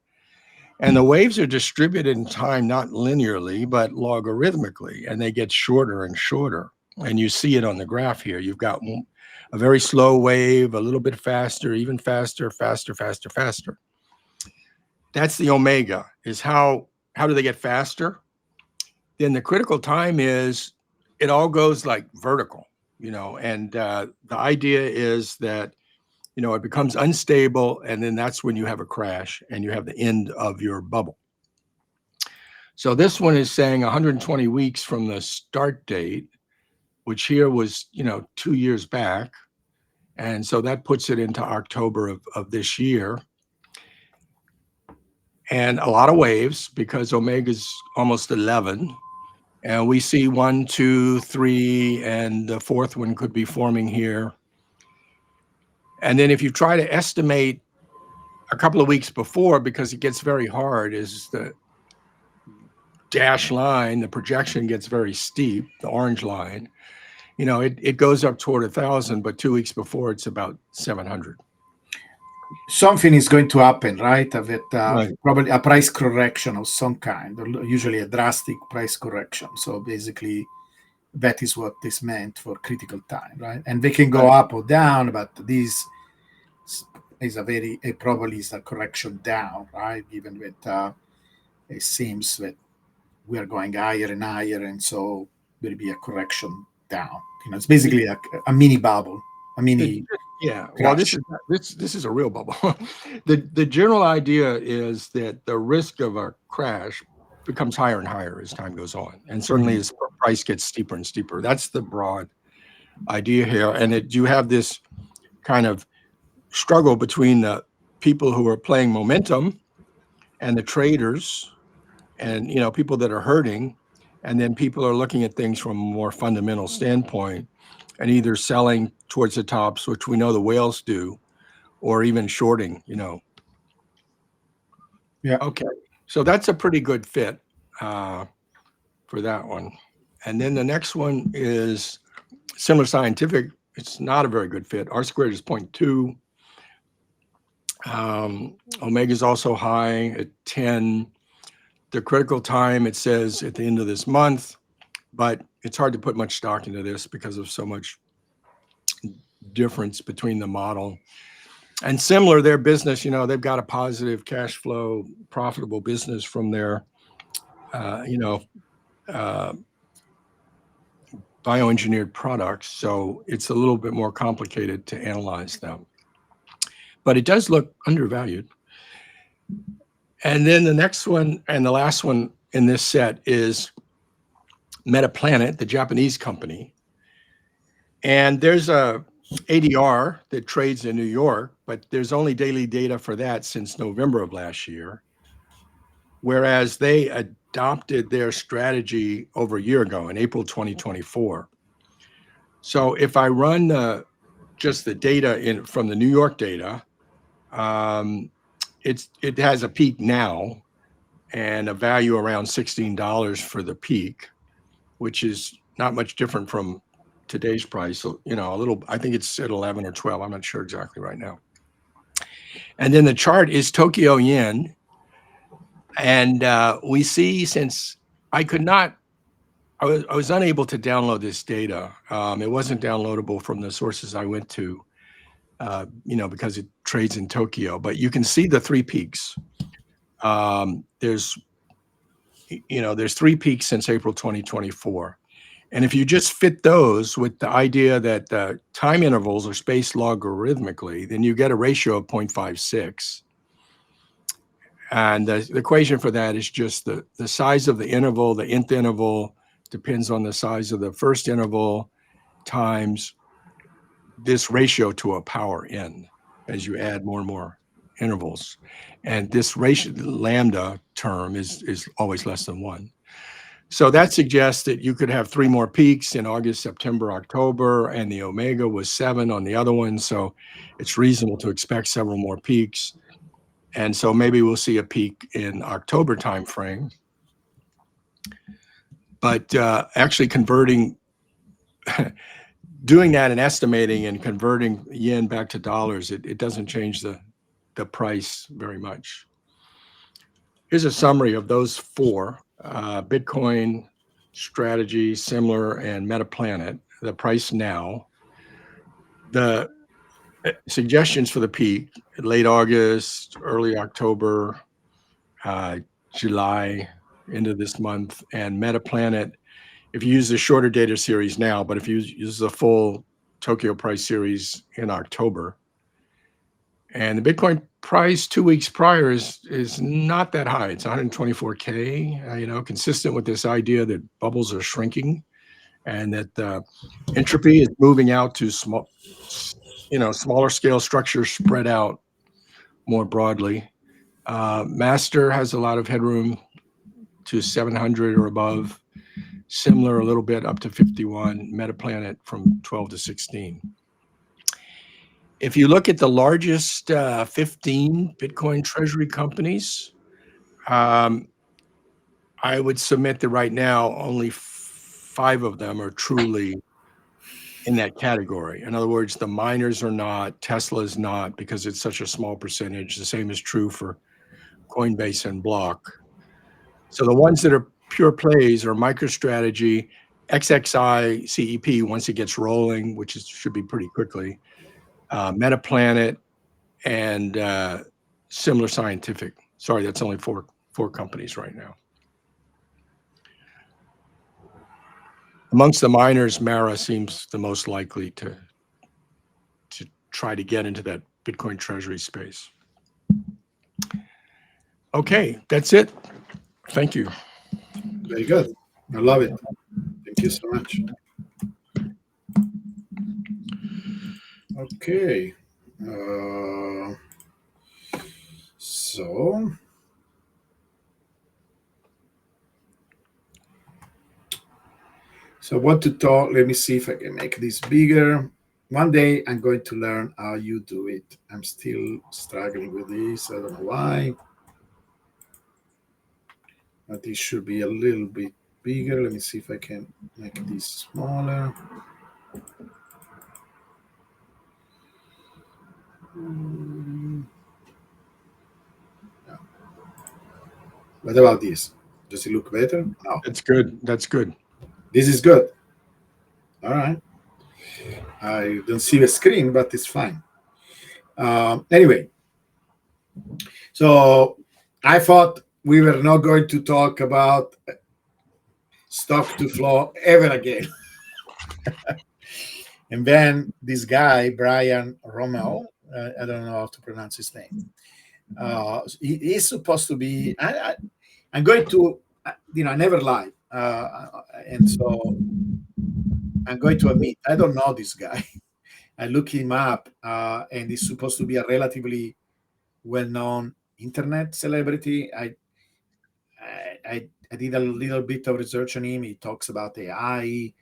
And the waves are distributed in time, not linearly, but logarithmically, and they get shorter and shorter. And you see it on the graph here. You've got a very slow wave, a little bit faster, even faster, faster, faster, faster. That's the omega, is how do they get faster? Then the critical time is it all goes like vertical, and the idea is that, it becomes unstable, and then that's when you have a crash and you have the end of your bubble. So this one is saying 120 weeks from the start date, which here was, 2 years back. And so that puts it into October of this year. And a lot of waves because omega's almost 11. And we see 1, 2, 3, and the fourth one could be forming here. And then if you try to estimate a couple of weeks before, because it gets very hard, is the dash line, the projection gets very steep, the orange line. It goes up toward 1,000, but 2 weeks before it's about 700. Something is going to happen, right? With Right. probably a price correction of some kind, or usually a drastic price correction. So basically, that is what this meant for critical time, right? And they can go Right. up or down, but this is it probably is a correction down, right? Given that it seems that we are going higher and higher, and so will be a correction down. It's basically a mini bubble, a mini Yeah. Well, crash. this is a real bubble. The general idea is that the risk of a crash becomes higher and higher as time goes on, and certainly Mhm. as price gets steeper and steeper. That's the broad idea here, and you have this kind of struggle between the people who are playing momentum and the traders, and people that are hurting, and then people are looking at things from a more fundamental standpoint and either selling towards the tops, which we know the whales do, or even shorting. Yeah. Okay, so that's a pretty good fit for that one. And then the next one is Similar Scientific. It's not a very good fit. R squared is 0.2. Omega is also high at 10. The critical time, it says at the end of this month, but it's hard to put much stock into this because of so much difference between the model. And similar, their business, they've got a positive cash flow, profitable business from their, uh, bioengineered products. So it's a little bit more complicated to analyze them. But it does look undervalued. And then the next one and the last one in this set is Metaplanet, the Japanese company. And there's a ADR that trades in New York, but there's only daily data for that since November of last year, whereas they adopted their strategy over a year ago in April 2024. So if I run just the data from the New York data, it has a peak now and a value around $16 for the peak, which is not much different from today's price. So, a little, I think it's at 11 or 12. I'm not sure exactly right now. And then the chart is Tokyo yen. And we see, since I could not, I was unable to download this data. It wasn't downloadable from the sources I went to, because it trades in Tokyo. But you can see the three peaks. There's 3 peaks since April 2024. And if you just fit those with the idea that the time intervals are spaced logarithmically, then you get a ratio of 0.56. And the equation for that is just the size of the interval. The nth interval depends on the size of the first interval times this ratio to a power n as you add more and more intervals. And this ratio, lambda term, is always less than 1. So that suggests that you could have 3 more peaks in August, September, October, and the omega was 7 on the other one. So it's reasonable to expect several more peaks. And so maybe we'll see a peak in October timeframe. But actually doing that and estimating and converting yen back to dollars, it doesn't change the price very much. Here's a summary of those 4: Bitcoin, Strategy, Similar, and Metaplanet. The price now. The suggestions for the peak: late August, early October, July, into this month, and Metaplanet. If you use the shorter data series now, but if you use the full Tokyo price series in October, and the Bitcoin price 2 weeks prior is not that high. It's 124K. Consistent with this idea that bubbles are shrinking, and that entropy is moving out to smaller scale structures spread out more broadly. Master has a lot of headroom to 700 or above, similar a little bit up to 51, Metaplanet from 12 to 16. If you look at the largest 15 Bitcoin treasury companies, I would submit that right now only 5 of them are truly in that category. In other words, the miners are not, Tesla is not, because it's such a small percentage. The same is true for Coinbase and Block. So the ones that are pure plays are MicroStrategy, XXI, CEP once it gets rolling, which should be pretty quickly, Metaplanet, and Similar Scientific. Sorry, that's only four companies right now. Amongst the miners, Mara seems the most likely to try to get into that Bitcoin treasury space. Okay, that's it. Thank you. Very good. I love it. Thank you so much. Okay. So what to talk? Let me see if I can make this bigger. One day I'm going to learn how you do it. I'm still struggling with this. I don't know why. But this should be a little bit bigger. Let me see if I can make this smaller. Yeah. What about this? Does it look better? No. That's good. That's good. This is good. All right. I don't see the screen, but it's fine. Anyway, so I thought we were not going to talk about stock to flow ever again. And then this guy, Brian Rommel, I don't know how to pronounce his name. He's supposed to be. I'm going to, I never lie, and so I'm going to admit I don't know this guy. I look him up, and he's supposed to be a relatively well-known internet celebrity. I did a little bit of research on him. He talks about AI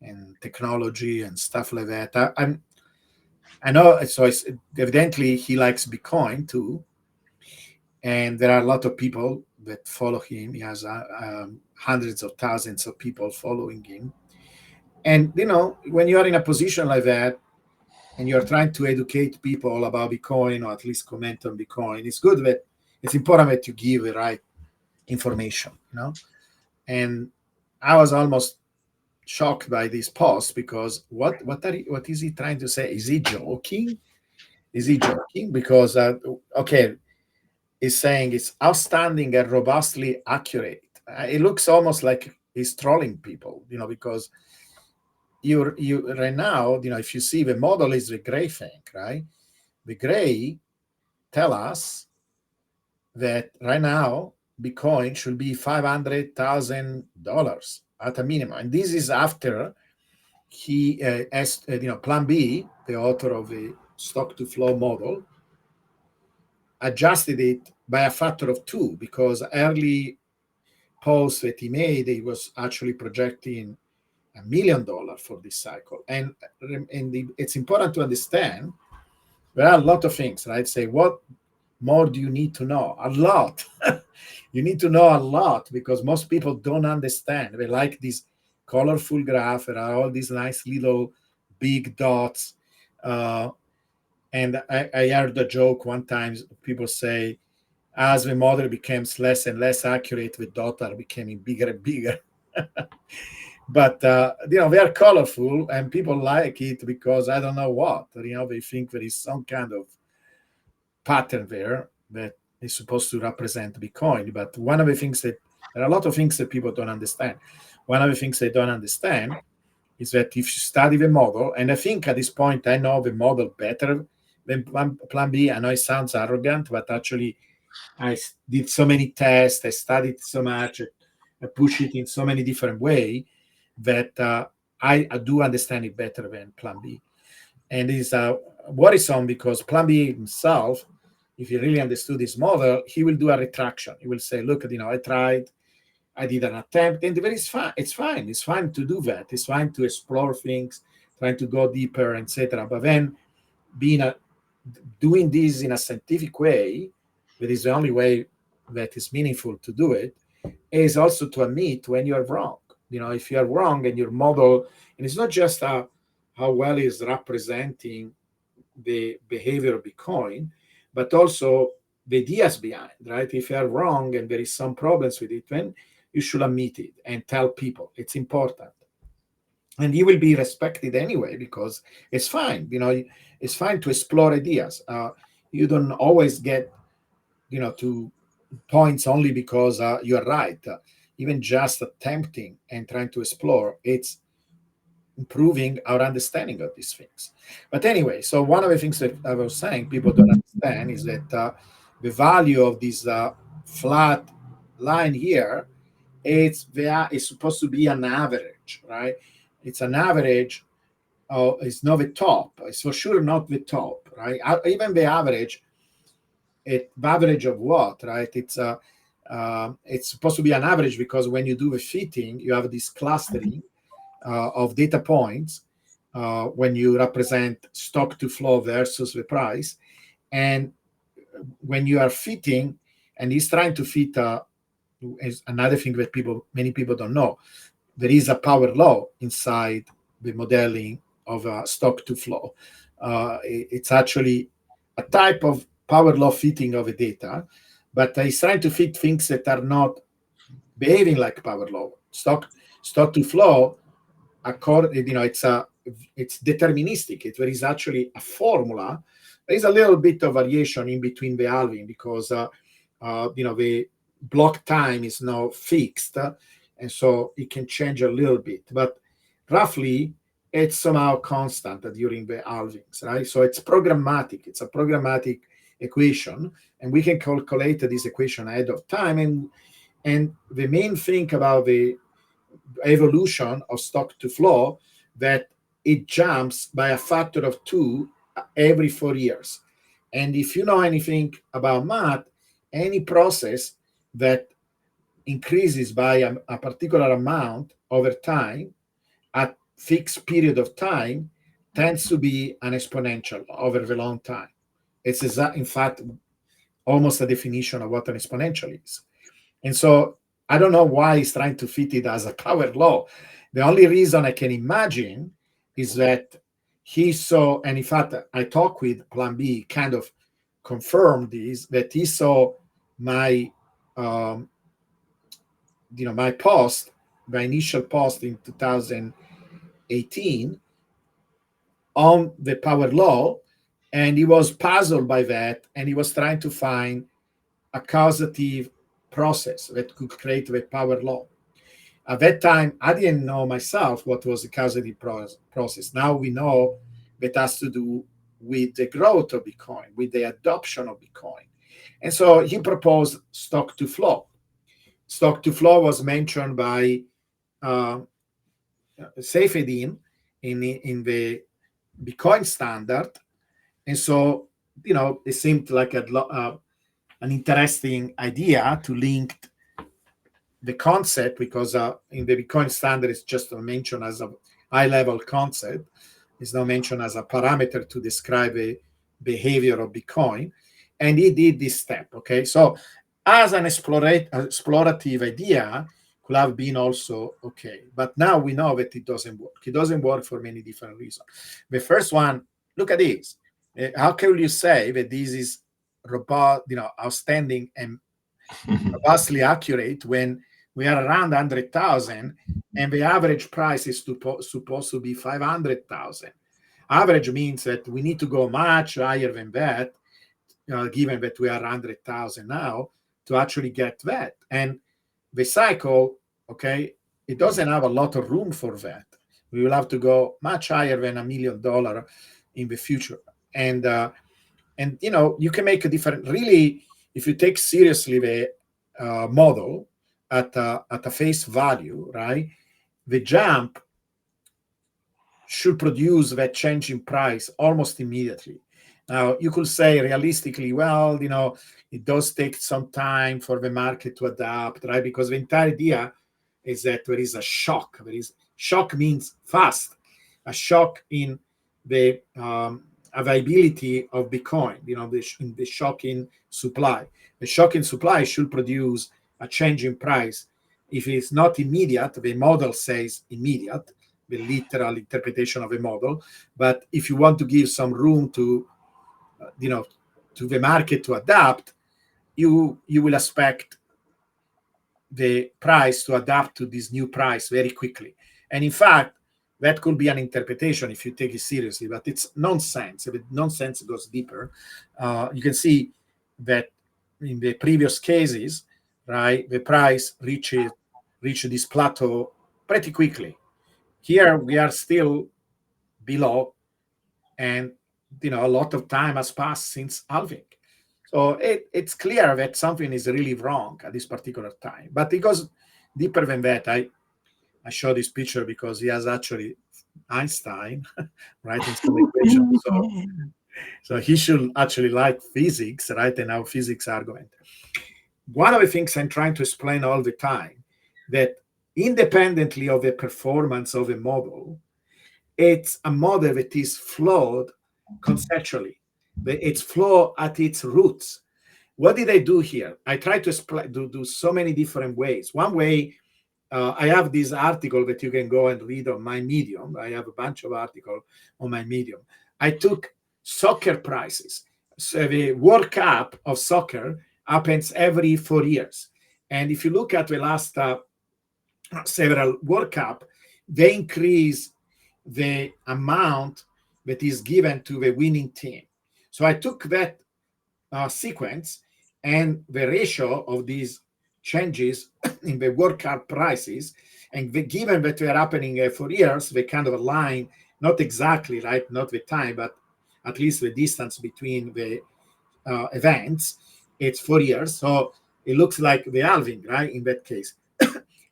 and technology and stuff like that. I know. So evidently he likes Bitcoin too, and there are a lot of people that follow him. He has hundreds of thousands of people following him. And when you are in a position like that, and you're trying to educate people about Bitcoin or at least comment on Bitcoin, it's good that it's important that you give the right information. And I was almost shocked by this post because what is he trying to say? Is he joking? Because okay, he's saying it's outstanding and robustly accurate. It looks almost like he's trolling people, because you right now, if you see the model is the gray thing, right? The gray tell us that right now Bitcoin should be $500,000 at a minimum, and this is after he Plan B, the author of the stock to flow model, adjusted it by a factor of 2 because early post that he made, he was actually projecting $1 million for this cycle. And it's important to understand there are a lot of things, right? Say, what more do you need to know? A lot. You need to know a lot because most people don't understand. They like this colorful graph. There are all these nice little big dots. And I heard the joke one time. People say, as the model becomes less and less accurate, the dots are becoming bigger and bigger. but they are colorful and people like it because I don't know what. They think there is some kind of pattern there that is supposed to represent Bitcoin. But one of the things that there are a lot of things that people don't understand. One of the things they don't understand is that if you study the model, and I think at this point I know the model better than Plan B. I know it sounds arrogant, but actually did so many tests, I studied so much, I push it in so many different ways that I do understand it better than Plan B. And it's worrisome because Plan B himself, if he really understood his model, he will do a retraction. He will say, look, I tried, I did an attempt, and there is fine. It's fine. It's fine to do that. It's fine to explore things, trying to go deeper, etc. But then being doing this in a scientific way, that is the only way that is meaningful to do it, is also to admit when you are wrong. If you are wrong and your model, and it's not just how well is representing the behavior of Bitcoin, but also the ideas behind, right? If you are wrong and there is some problems with it, then you should admit it and tell people it's important. And you will be respected anyway because it's fine. It's fine to explore ideas. You don't always get, to points only because you're right. Even just attempting and trying to explore, it's improving our understanding of these things. But anyway, so one of the things that I was saying people don't understand is that the value of this flat line here, it's supposed to be an average, right? It's an average. It's not the top. It's for sure not the top, right? Even the average, average of what, right? It's supposed to be an average because when you do the fitting, you have this clustering of data points when you represent stock to flow versus the price. And when you are fitting, and he's trying to fit, is another thing that many people don't know, there is a power law inside the modeling of stock to flow. It's actually a type of power law fitting of the data, but he's trying to fit things that are not behaving like power law. Stock to flow, it's deterministic. There is actually a formula. There is a little bit of variation in between the halving because the block time is now fixed, and so it can change a little bit. But roughly, it's somehow constant during the halvings, right? So it's programmatic. It's a programmatic equation, and we can calculate this equation ahead of time. And the main thing about the evolution of stock to flow that it jumps by a factor of 2 every 4 years. And if you know anything about math, any process that increases by a particular amount over time at fixed period of time tends to be an exponential over the long time. It's in fact almost a definition of what an exponential is. And so I don't know why he's trying to fit it as a power law. The only reason I can imagine is that he saw, and in fact, I talked with Plan B, kind of confirmed this, that he saw my, my post, my initial post in 2018 on the power law, and he was puzzled by that, and he was trying to find a causative process that could create the power law. At that time, I didn't know myself what was the causative process. Now we know that has to do with the growth of Bitcoin, with the adoption of Bitcoin. And so he proposed stock to flow. Stock to flow was mentioned by Seyfedin in the Bitcoin standard. And so, it seemed like an interesting idea to link the concept because in the Bitcoin standard, it's just mentioned as a high-level concept. It's not mentioned as a parameter to describe a behavior of Bitcoin. And he did this step, okay? So as an explorative idea, could have been also okay. But now we know that it doesn't work. It doesn't work for many different reasons. The first one, look at this. How can you say that this is robust, outstanding and vastly accurate when we are around 100,000 and the average price is supposed to be 500,000. Average means that we need to go much higher than that, given that we are 100,000 now, to actually get that. And the cycle, okay, it doesn't have a lot of room for that. We will have to go much higher than $1 million in the future. And you can make a different. Really, if you take seriously the model at a face value, right? The jump should produce that change in price almost immediately. Now, you could say realistically, well, it does take some time for the market to adapt, right? Because the entire idea is that there is a shock. Shock means fast, a shock in the availability of Bitcoin, the shock in supply. The shock in supply should produce a change in price. If it's not immediate, the model says immediate, the literal interpretation of a model. But if you want to give some room to, to the market to adapt, you will expect the price to adapt to this new price very quickly. And in fact, that could be an interpretation if you take it seriously, but it's nonsense. If nonsense goes deeper, you can see that in the previous cases, right, the price reached this plateau pretty quickly. Here we are still below, and a lot of time has passed since halving. So it's clear that something is really wrong at this particular time. But it goes deeper than that. I show this picture because he has actually Einstein writing some equations. So he should actually like physics, right? And how physics argument. One of the things I'm trying to explain all the time, that independently of the performance of a model, it's a model that is flawed conceptually. It's flawed at its roots. What did I do here? I try to explain, do so many different ways. One way, I have this article that you can go and read on my Medium. I have a bunch of articles on my Medium. I took soccer prices. So the World Cup of soccer happens every 4 years. And if you look at the last several World Cup, they increase the amount that is given to the winning team. So I took that sequence and the ratio of these changes in the World Cup prices, and given that they are happening for years, they kind of align, not exactly, right, not the time, but at least the distance between the events. It's 4 years, so it looks like the halving, right, in that case.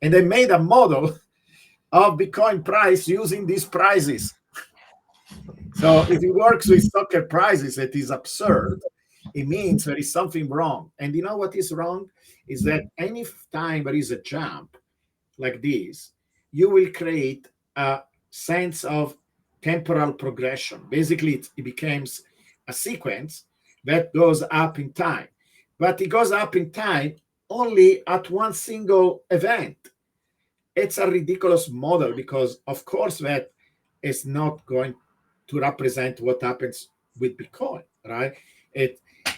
And they made a model of Bitcoin price using these prices. So if it works with soccer prices, it is absurd. It means there is something wrong. And you know what is wrong? Is that any time there is a jump like this, you will create a sense of temporal progression. Basically, it becomes a sequence that goes up in time. But it goes up in time only at one single event. It's a ridiculous model because, of course, that is not going to represent what happens with Bitcoin, right?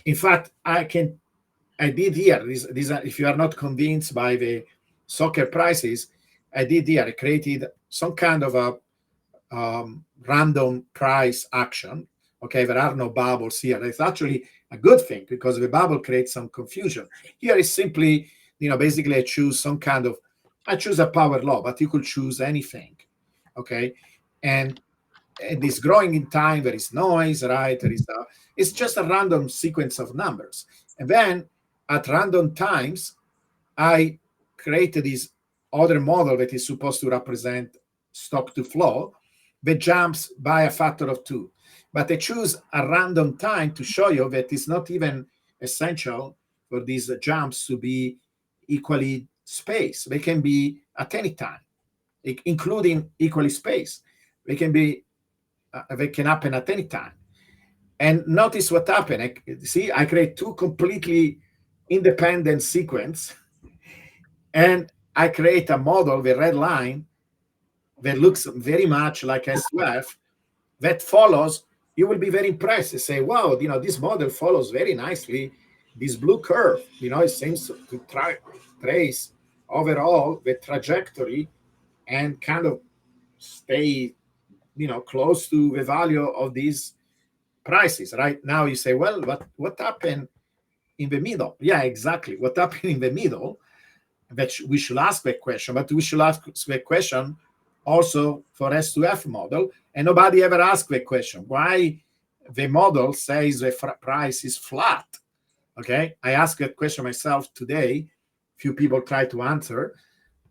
In fact, I did here. These are, if you are not convinced by the soccer prices, I did here. I created some kind of a random price action. Okay, there are no bubbles here. It's actually a good thing because the bubble creates some confusion. Here is simply, basically I choose a power law, but you could choose anything. Okay, and it's growing in time. There is noise, right? It's just a random sequence of numbers, and then at random times, I created this other model that is supposed to represent stock to flow that jumps by a factor of 2. But I choose a random time to show you that it's not even essential for these jumps to be equally spaced. They can be at any time, including equally spaced. They can happen at any time. And notice what happened. See, I create two completely independent sequence, and I create a model, the red line, that looks very much like S12 that follows. You will be very impressed and say, wow, this model follows very nicely this blue curve. It seems to trace overall the trajectory and kind of stay, close to the value of these prices. Right now, you say, well, what happened in the middle? Yeah, exactly. What happened in the middle? That we should ask that question, but we should ask that question also for S2F model, and nobody ever asked that question. Why the model says the price is flat? Okay, I asked that question myself today. Few people try to answer,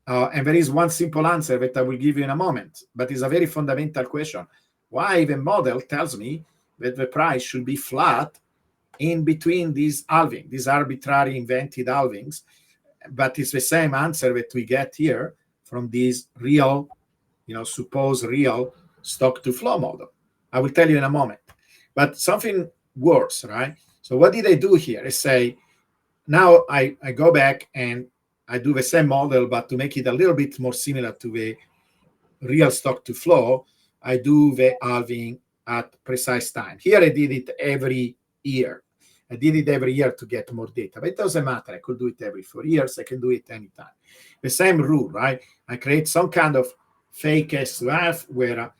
and there is one simple answer that I will give you in a moment, but it's a very fundamental question. Why the model tells me that the price should be flat in between these halving, these arbitrary invented halvings, but it's the same answer that we get here from this real, supposed real stock to flow model. I will tell you in a moment. But something worse, right? So what did I do here? I say, now I go back and I do the same model, but to make it a little bit more similar to the real stock to flow, I do the halving at precise time. Here I did it every year. I did it every year to get more data, but it doesn't matter. I could do it every 4 years. I can do it anytime. The same rule, right? I create some kind of fake SUF where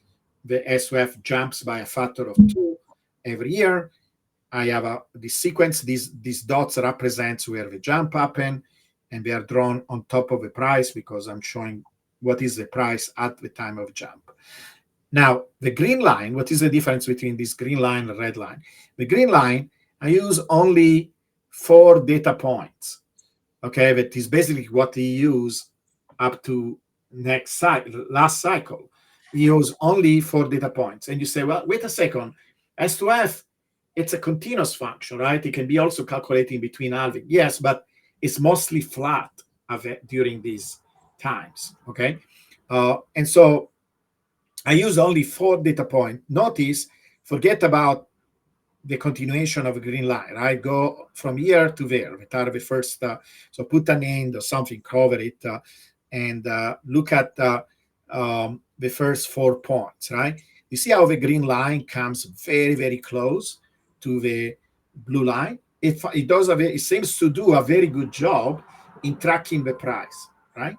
the SUF jumps by a factor of 2 every year. I have this sequence. These dots represents where the jump happened, and they are drawn on top of the price because I'm showing what is the price at the time of jump. Now, the green line, what is the difference between this green line and red line? The green line, I use only 4 data points. Okay, that is basically what he used up to last cycle. He used only 4 data points. And you say, well, wait a second, S2F, it's a continuous function, right? It can be also calculated between halving. Yes, but it's mostly flat during these times, okay? And so I use only 4 data points. Notice, forget about the continuation of a green line, right? Go from here to there. That are the first, so put an end or something, cover it, and look at the first 4 points, right? You see how the green line comes very, very close to the blue line? It seems to do a very good job in tracking the price, right?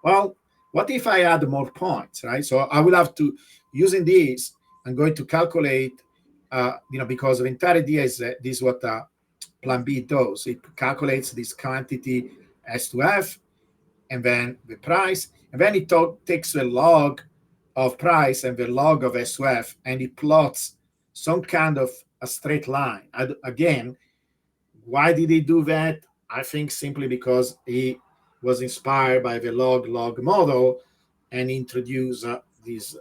Well, what if I add more points, right? So I will have to, using this, I'm going to calculate, because the entire idea is that this is what Plan B does. It calculates this quantity S2F, and then the price, and then it takes the log of price and the log of S2F, and it plots some kind of a straight line. Again, why did he do that? I think simply because he was inspired by the log model and introduced this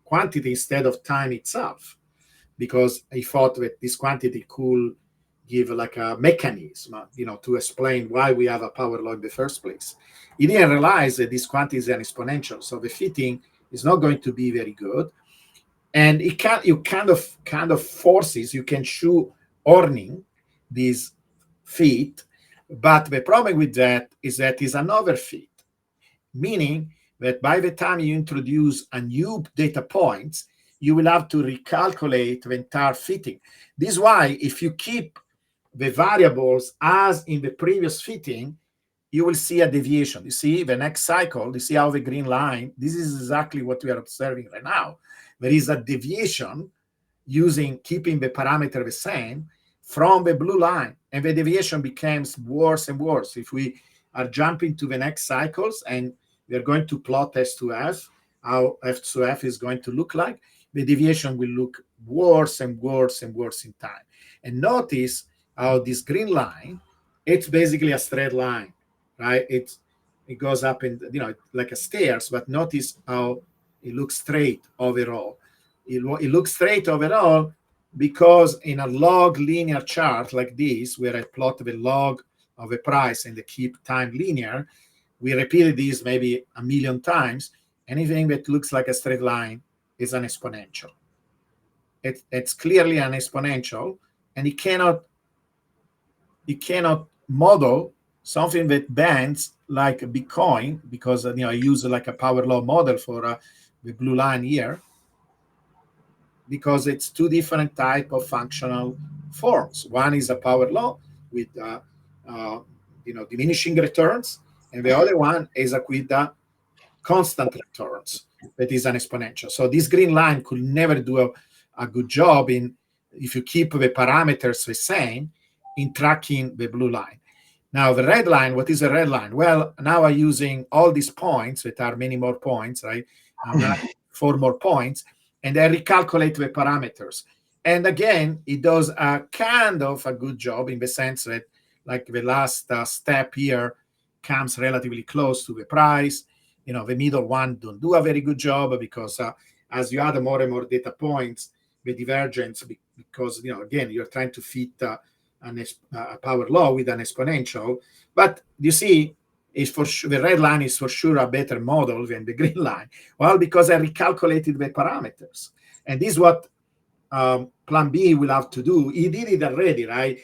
quantity instead of time itself, because he thought that this quantity could give like a mechanism, to explain why we have a power law in the first place. He didn't realize that this quantity is an exponential, so the fitting is not going to be very good, and you kind of forces, you can shoe orning these fit, but the problem with that is that is another fit, meaning that by the time you introduce a new data points, you will have to recalculate the entire fitting. This is why if you keep the variables as in the previous fitting, you will see a deviation. You see the next cycle, you see how the green line, this is exactly what we are observing right now. There is a deviation keeping the parameter the same from the blue line, and the deviation becomes worse and worse. If we are jumping to the next cycles and we are going to plot S2F, how S2F is going to look like, the deviation will look worse and worse and worse in time. And notice how this green line, it's basically a straight line, right? It goes up in, like a stairs, but notice how it looks straight overall. It looks straight overall because in a log linear chart like this, where I plot the log of a price and the keep time linear, we repeated this maybe a million times. Anything that looks like a straight line is an exponential. It's clearly an exponential, and it cannot model something that bends like Bitcoin, because I use like a power law model for the blue line here, because it's 2 different type of functional forms. One is a power law with diminishing returns, and the other one is with constant returns that is an exponential. So this green line could never do a good job in, if you keep the parameters the same, in tracking the blue line. Now the red line, what is a red line? Well, now I'm using all these points that are many more points, right? I'm adding 4 more points, and I recalculate the parameters. And again, it does a kind of a good job in the sense that, like the last step here comes relatively close to the price. The middle one don't do a very good job because as you add more and more data points, the divergence, because again, you're trying to fit a power law with an exponential. But you see, is for sure, the red line is for sure a better model than the green line. Well, because I recalculated the parameters, and this is what Plan B will have to do. He did it already, right?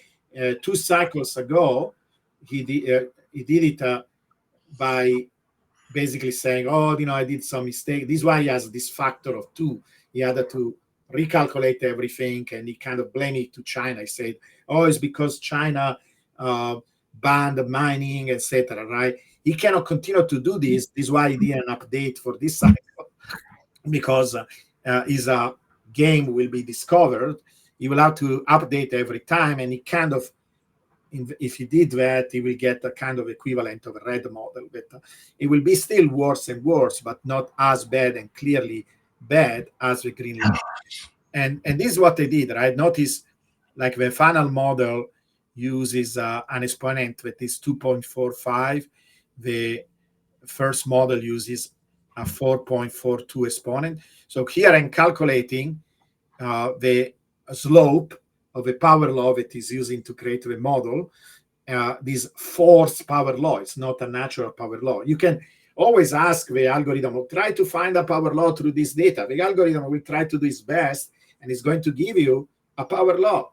2 cycles ago, he did it by basically saying, "Oh, I did some mistake." This is why he has this factor of 2. He had to recalculate everything, and he kind of blamed it to China. He said, "Oh, it's because China banned mining, etc." Right? He cannot continue to do this. This is why he did an update for this cycle, because his game will be discovered. He will have to update every time, and he kind of, if he did that, he will get a kind of equivalent of a red model. But it will be still worse and worse, but not as bad and clearly bad as the green line. And this is what they did, right? Notice, like the final model uses an exponent that is 2.45. The first model uses a 4.42 exponent. So here I'm calculating the slope of the power law that is using to create the model. This forced power law, it's not a natural power law. You can always ask the algorithm, try to find a power law through this data. The algorithm will try to do its best, and it's going to give you a power law,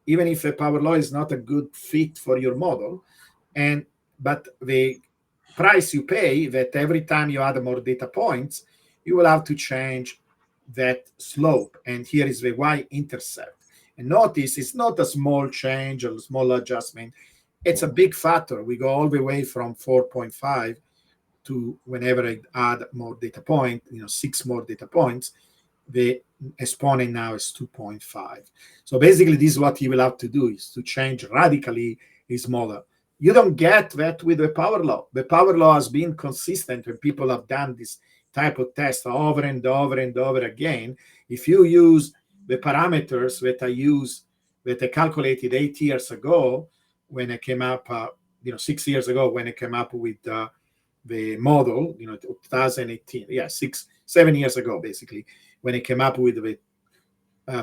even if a power law is not a good fit for your model. But the price you pay, that every time you add more data points, you will have to change that slope. And here is the y-intercept. And notice it's not a small change or a small adjustment. It's a big factor. We go all the way from 4.5 to, whenever I add more data point, 6 more data points, the exponent now is 2.5. So basically, this is what he will have to do, is to change radically his model. You don't get that with the power law. The power law has been consistent when people have done this type of test over and over and over again. If you use the parameters that I calculated 8 years ago, when I came up, 6 years ago, when I came up with the model, 2018, 7 years ago, basically, when I came up with the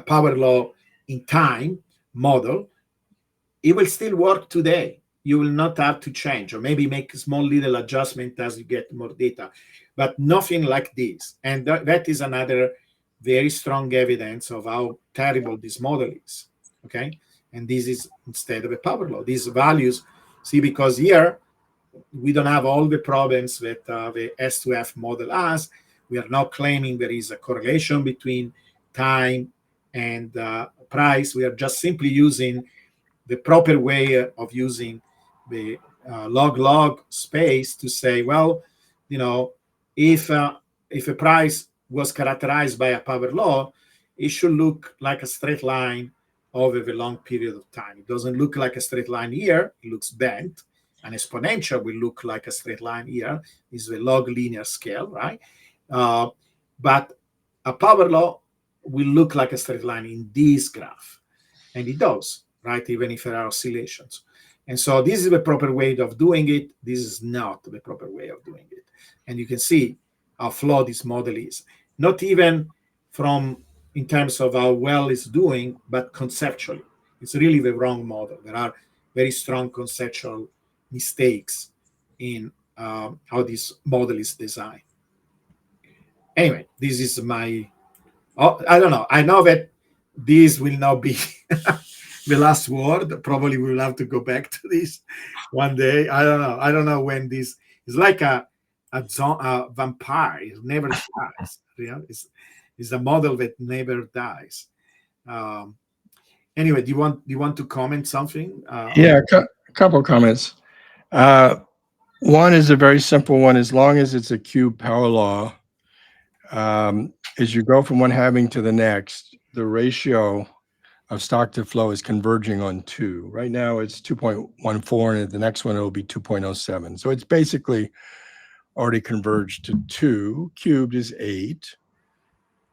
power law in time model, it will still work today. You will not have to change, or maybe make a small little adjustment as you get more data, but nothing like this. And that is another very strong evidence of how terrible this model is. Okay, and this is instead of a power law. These values, see, because here we don't have all the problems that the S2F model has. We are not claiming there is a correlation between time and price. We are just simply using the proper way of using the log space to say, well, if a price was characterized by a power law, it should look like a straight line over the long period of time. It doesn't look like a straight line here. It looks bent. An exponential will look like a straight line here. This is a log linear scale, right? But a power law will look like a straight line in this graph. And it does, right? Even if there are oscillations. And so this is the proper way of doing it. This is not the proper way of doing it. And you can see how flawed this model is. Not even in terms of how well it's doing, but conceptually. It's really the wrong model. There are very strong conceptual mistakes in how this model is designed. Anyway, this is my, I don't know. I know that this will not be the last word. Probably we'll have to go back to this one day. I don't know. I don't know when this is like a vampire. It never dies. It's a model that never dies. Anyway, do you want to comment something? Yeah, a couple of comments. One is a very simple one. As long as it's a cube power law, as you go from one halving to the next, the ratio of stock to flow is converging on two. Right now it's 2.14, and the next one it'll be 2.07. So it's basically already converged to two. Cubed is 8.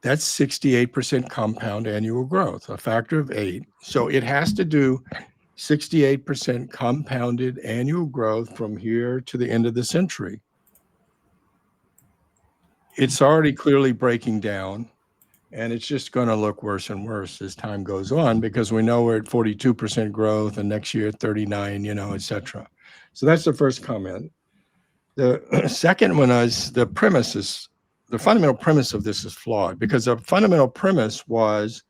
That's 68% compound annual growth, a factor of 8. So it has to do 68% compounded annual growth from here to the end of the century. It's already clearly breaking down, and it's just going to look worse and worse as time goes on, because we know we're at 42% growth and next year 39, et cetera. So that's the first comment. The second one is the fundamental premise of this is flawed, because the fundamental premise was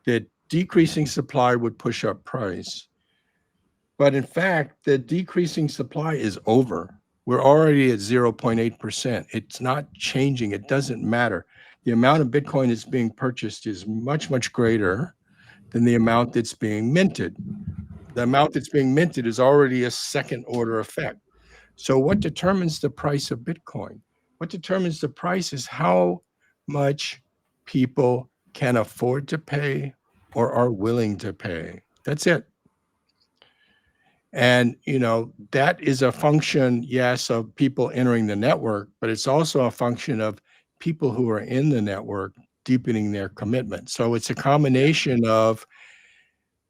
that decreasing supply would push up price. But in fact, the decreasing supply is over. We're already at 0.8%. It's not changing. It doesn't matter. The amount of Bitcoin that's being purchased is much, much greater than the amount that's being minted. The amount that's being minted is already a second order effect. So, what determines the price of Bitcoin? What determines the price is how much people can afford to pay or are willing to pay. That's it. And, that is a function, yes, of people entering the network, but it's also a function of people who are in the network deepening their commitment. So it's a combination of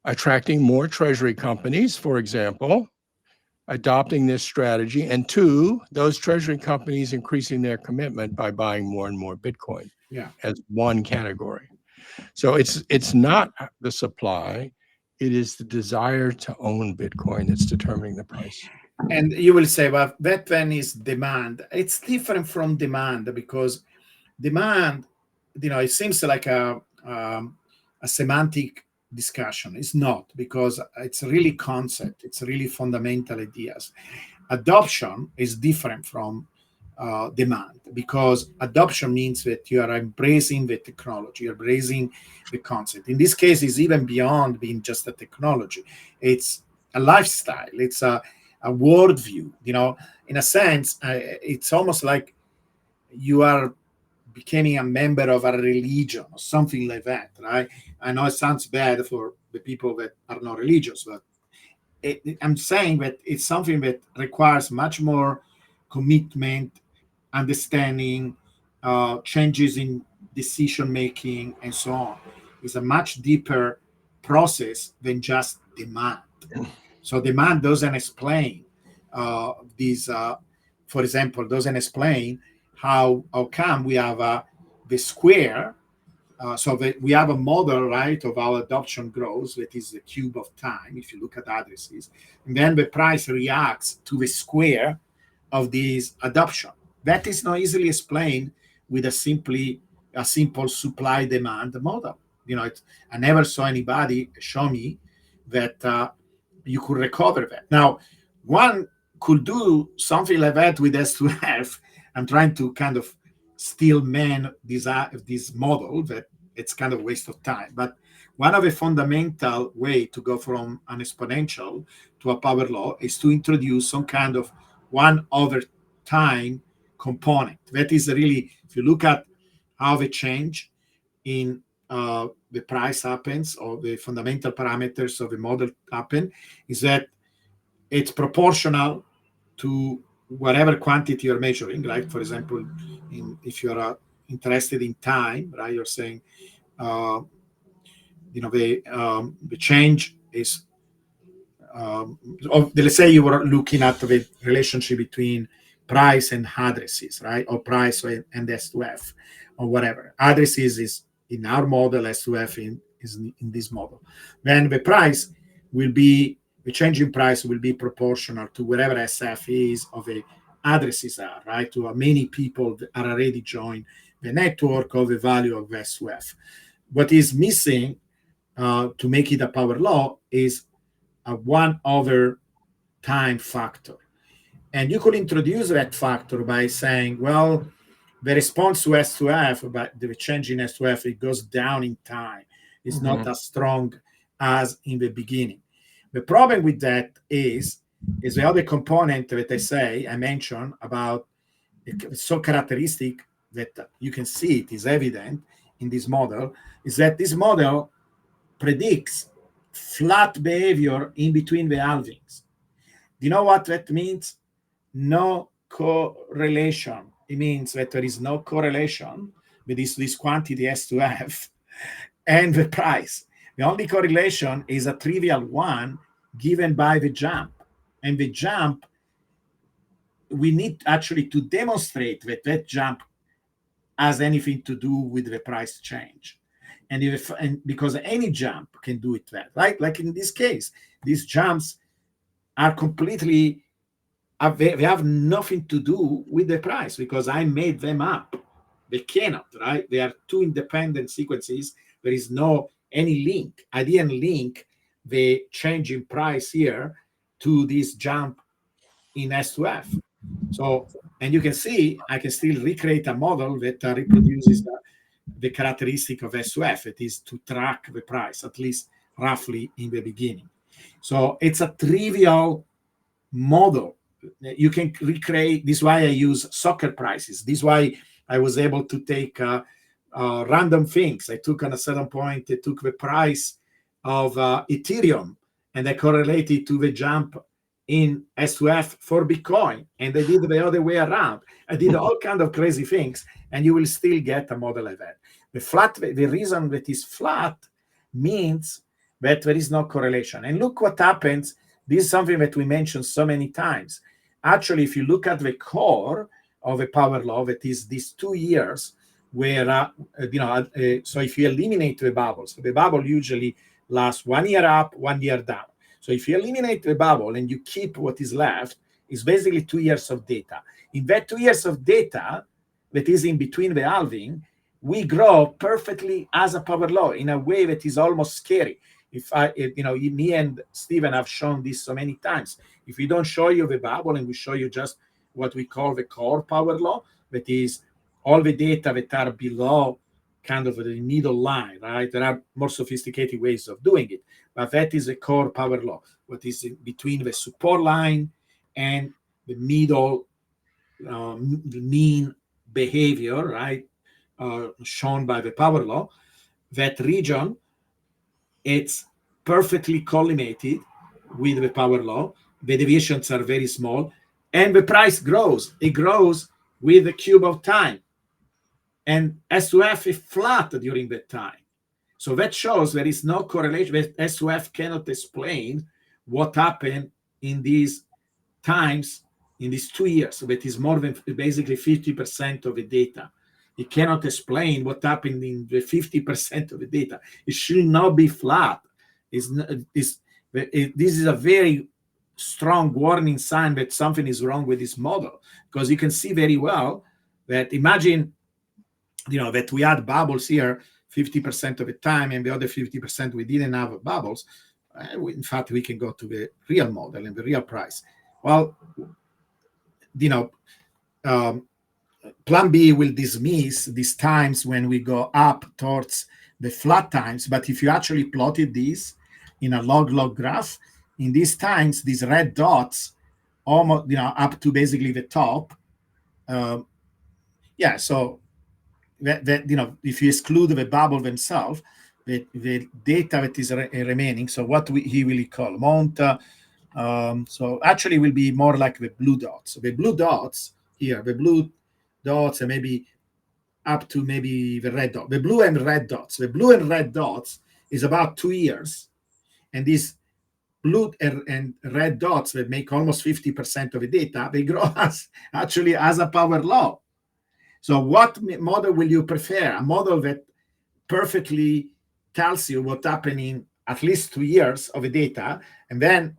attracting more treasury companies, for example, adopting this strategy, and two, those treasury companies increasing their commitment by buying more and more Bitcoin Yeah. as one category. So it's not the supply, it is the desire to own Bitcoin that's determining the price. And you will say, well, that then is demand. It's different from demand because demand, it seems like a semantic discussion. It's not, because it's really concept. It's really fundamental ideas. Adoption is different from demand, because adoption means that you are embracing the technology, you're embracing the concept. In this case, it's even beyond being just a technology. It's a lifestyle. It's a worldview. In a sense, it's almost like you are becoming a member of a religion or something like that, right? I know it sounds bad for the people that are not religious, but I'm saying that it's something that requires much more commitment, understanding, changes in decision making, and so on. It's a much deeper process than just demand. So demand doesn't explain these. For example, doesn't explain how come we have the square. So that we have a model, right, of how adoption grows, that is the cube of time, if you look at addresses. And then the price reacts to the square of this adoption. That is not easily explained with a simple supply demand model. I never saw anybody show me that you could recover that. Now, one could do something like that with S2F. I'm trying to kind of still man this model that it's kind of a waste of time. But one of the fundamental way to go from an exponential to a power law is to introduce some kind of one over time component. That is really, if you look at how the change in the price happens, or the fundamental parameters of the model happen, is that it's proportional to whatever quantity you're measuring. Like, for example, if you're interested in time, right, you're saying uh, the change is let's say you were looking at the relationship between price and addresses, right, or price and S2F, or whatever. Addresses is in our model, S2F is in this model. Then the price will be, the change in price will be proportional to whatever SF is of the addresses are, right, to how many people that are already joined the network, of the value of S2F. What is missing to make it a power law is a 1 over time factor. And you could introduce that factor by saying, well, the response to S2F, but the change in S2F, it goes down in time. It's not as strong as in the beginning. The problem with that is is the other component that I mentioned about. It's so characteristic that you can see it is evident in this model, is that this model predicts flat behavior in between the halvings. Do you know what that means? No correlation. It means that there is no correlation with this quantity S2F and the price. The only correlation is a trivial one given by the jump. And the jump, we need actually to demonstrate that that jump has anything to do with the price change. And because any jump can do it that, right? Like in this case, these jumps are completely, they have nothing to do with the price because I made them up. They cannot, right? They are two independent sequences. There is no any link. I didn't link the change in price here to this jump in S2F. So, and you can see, I can still recreate a model that reproduces the characteristic of S2F. It is to track the price, at least roughly in the beginning. So it's a trivial model. You can recreate. This is why I use soccer prices. This is why I was able to take random things. I took on a certain point, I took the price of Ethereum and I correlated to the jump in S2F for Bitcoin. And I did the other way around. I did all kind of crazy things, and you will still get a model like that. The reason that is flat means that there is no correlation. And look what happens. This is something that we mentioned so many times. Actually, if you look at the core of a power law, that is these 2 years where, so if you eliminate the bubbles, the bubble usually lasts 1 year up, 1 year down. So if you eliminate the bubble and you keep what is left, it's basically 2 years of data. In that 2 years of data that is in between the halving, we grow perfectly as a power law in a way that is almost scary. Me and Steven have shown this so many times. If we don't show you the bubble and we show you just what we call the core power law, that is all the data that are below kind of the middle line, right? There are more sophisticated ways of doing it, but that is the core power law, what is in between the support line and the middle mean behavior, right? Shown by the power law. That region, it's perfectly correlated with the power law. The deviations are very small, and the price grows. It grows with the cube of time. And S2F is flat during that time. So that shows there is no correlation. S2F cannot explain what happened in these times, in these 2 years. So that is more than basically 50% of the data. It cannot explain what happened in the 50% of the data. It should not be flat. This is a very strong warning sign that something is wrong with this model, because you can see very well that imagine that we had bubbles here 50% of the time, and the other 50% we didn't have bubbles. In fact, we can go to the real model and the real price. Well, plan B will dismiss these times when we go up towards the flat times. But if you actually plotted this in a log graph, in these times, these red dots almost, up to basically the top. So that if you exclude the bubble themselves, the data that is remaining, so what he will call mount, so actually will be more like the blue dots. The blue dots here, the blue dots, and maybe up to maybe the red dot, the blue and red dots. The blue and red dots is about 2 years, and these blue and red dots that make almost 50% of the data, they grow as a power law. So what model will you prefer? A model that perfectly tells you what happened in at least 2 years of the data, and then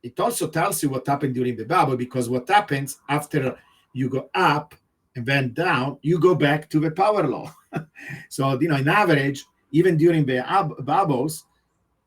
it also tells you what happened during the bubble, because what happens after you go up and then down, you go back to the power law. So, in average, even during the bubbles,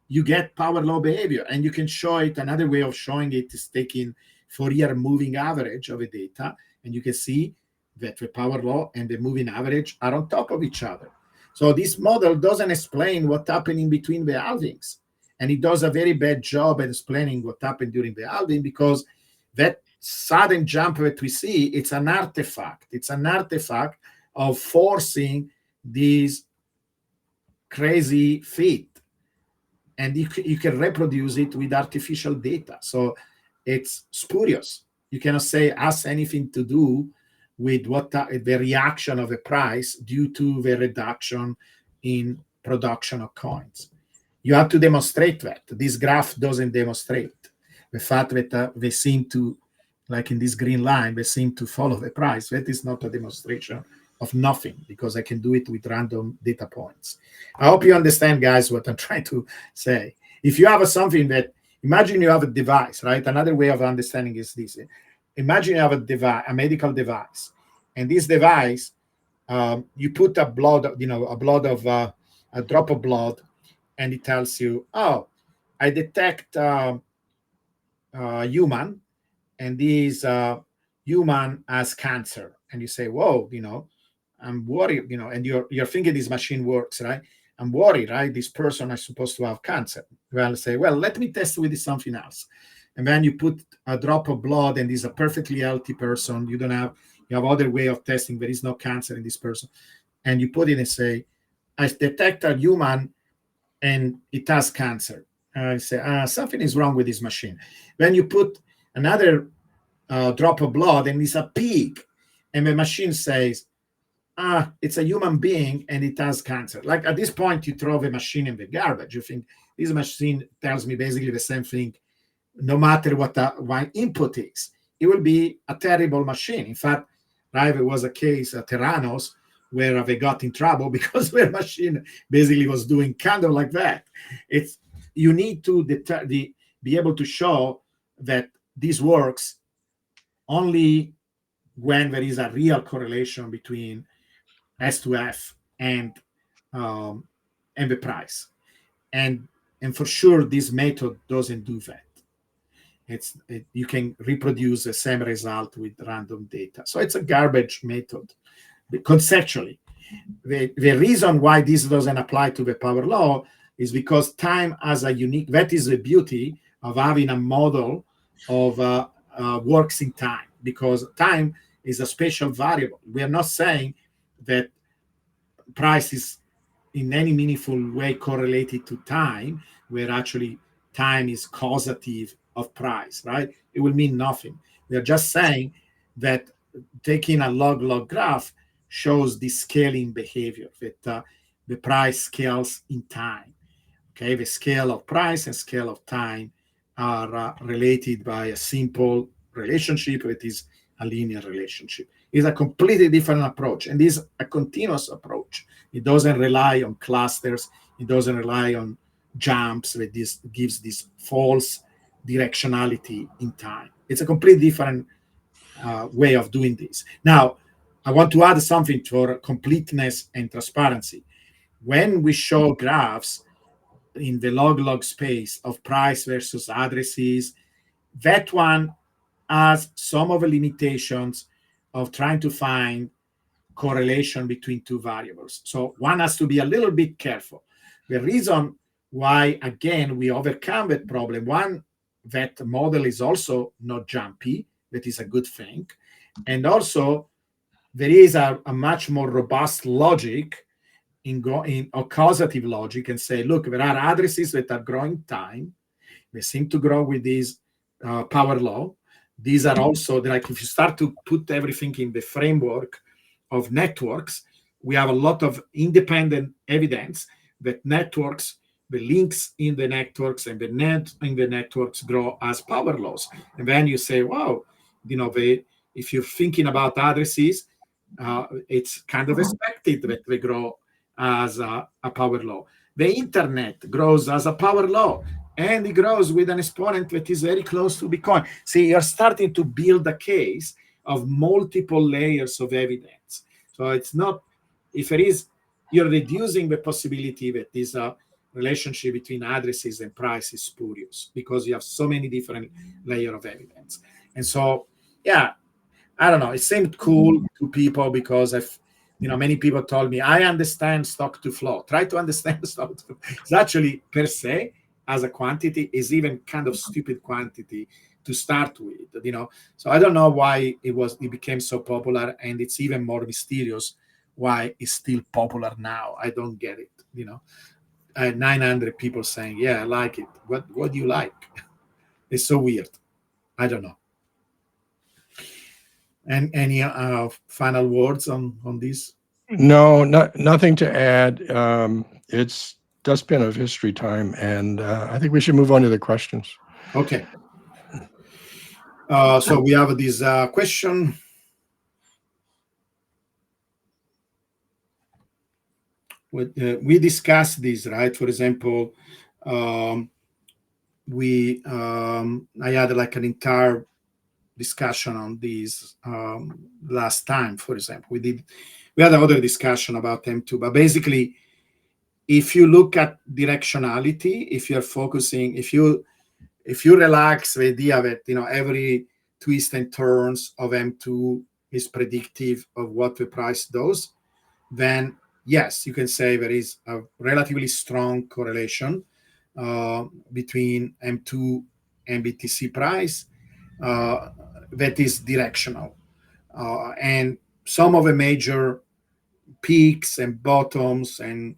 you get power law behavior. And you can show it. Another way of showing it is taking Fourier moving average of the data, and you can see that the power law and the moving average are on top of each other. So this model doesn't explain what happened in between the halvings. And it does a very bad job at explaining what happened during the halving, because that sudden jump that we see, it's an artifact. It's an artifact of forcing these crazy feet, and you can reproduce it with artificial data. So it's spurious. You cannot say has anything to do with what the reaction of a price due to the reduction in production of coins. You have to demonstrate that. This graph doesn't demonstrate the fact that they seem to, like in this green line, they seem to follow the price. That is not a demonstration of nothing, because I can do it with random data points. I hope you understand, guys, what I'm trying to say. If you have something that, imagine you have a device, right? Another way of understanding is this. Imagine you have a device, a medical device, and this device, you put a drop of blood, and it tells you, oh, I detect human, and this human has cancer. And you say, whoa, I'm worried, and you're thinking this machine works, right? I'm worried, right? This person is supposed to have cancer. Well, say, well, let me test with something else. And then you put a drop of blood, and this is a perfectly healthy person. You have other way of testing. There is no cancer in this person. And you put it and say, I detect a human and it has cancer. I say, something is wrong with this machine. Then you put another drop of blood, and it's a pig. And the machine says, it's a human being and it has cancer. Like at this point, you throw the machine in the garbage. You think this machine tells me basically the same thing, no matter what my input is. It will be a terrible machine. In fact, right, there was a case at Terranos where they got in trouble because their machine basically was doing kind of like that. It's you need to be able to show that this works only when there is a real correlation between S to F and the price. And for sure, this method doesn't do that. You can reproduce the same result with random data. So it's a garbage method conceptually. The reason why this doesn't apply to the power law is because time has a unique, that is the beauty of having a model of works in time, because time is a spatial variable. We are not saying that price is in any meaningful way correlated to time, where actually time is causative of price, right? It will mean nothing. We are just saying that taking a log graph shows the scaling behavior, that the price scales in time. Okay, the scale of price and scale of time are related by a simple relationship that is a linear relationship. It's a completely different approach, and is a continuous approach. It doesn't rely on clusters. It doesn't rely on jumps. That this gives this false directionality in time. It's a completely different way of doing this. Now, I want to add something for completeness and transparency. When we show graphs in the log space of price versus addresses, that one has some of the limitations of trying to find correlation between two variables. So one has to be a little bit careful. The reason why, again, we overcome that problem, one, that model is also not jumpy. That is a good thing. And also, there is a much more robust logic in causative logic, and say, look, there are addresses that are growing time. They seem to grow with this power law. These are also, like, if you start to put everything in the framework of networks, we have a lot of independent evidence that networks, the links in the networks and the net in the networks grow as power laws. And then you say, wow, if you're thinking about addresses, it's kind of expected that they grow as a power law. The internet grows as a power law, and it grows with an exponent that is very close to Bitcoin. See, you're starting to build a case of multiple layers of evidence. So it's not, if it is, you're reducing the possibility that this relationship between addresses and price is spurious, because you have so many different layers of evidence. And so, yeah, I don't know, it seemed cool to people because many people told me, I understand stock to flow. Try to understand stock to flow. It's actually per se as a quantity is even kind of stupid quantity to start with. So I don't know why it became so popular, and it's even more mysterious why it's still popular now. I don't get it. 900 people saying, yeah, I like it. What do you like? It's so weird. I don't know. And any final words on this? No, nothing to add. It's dustbin of history time, and I think we should move on to the questions. Okay. So we have this question. We discussed this, right? For example, um, I had like an entire discussion on this last time. For example, we had another discussion about M2, but basically, if you look at directionality, if you're focusing, if you relax the idea that every twist and turns of M2 is predictive of what the price does, then yes, you can say there is a relatively strong correlation between M2 and BTC price uh, that is directional. And some of the major peaks and bottoms and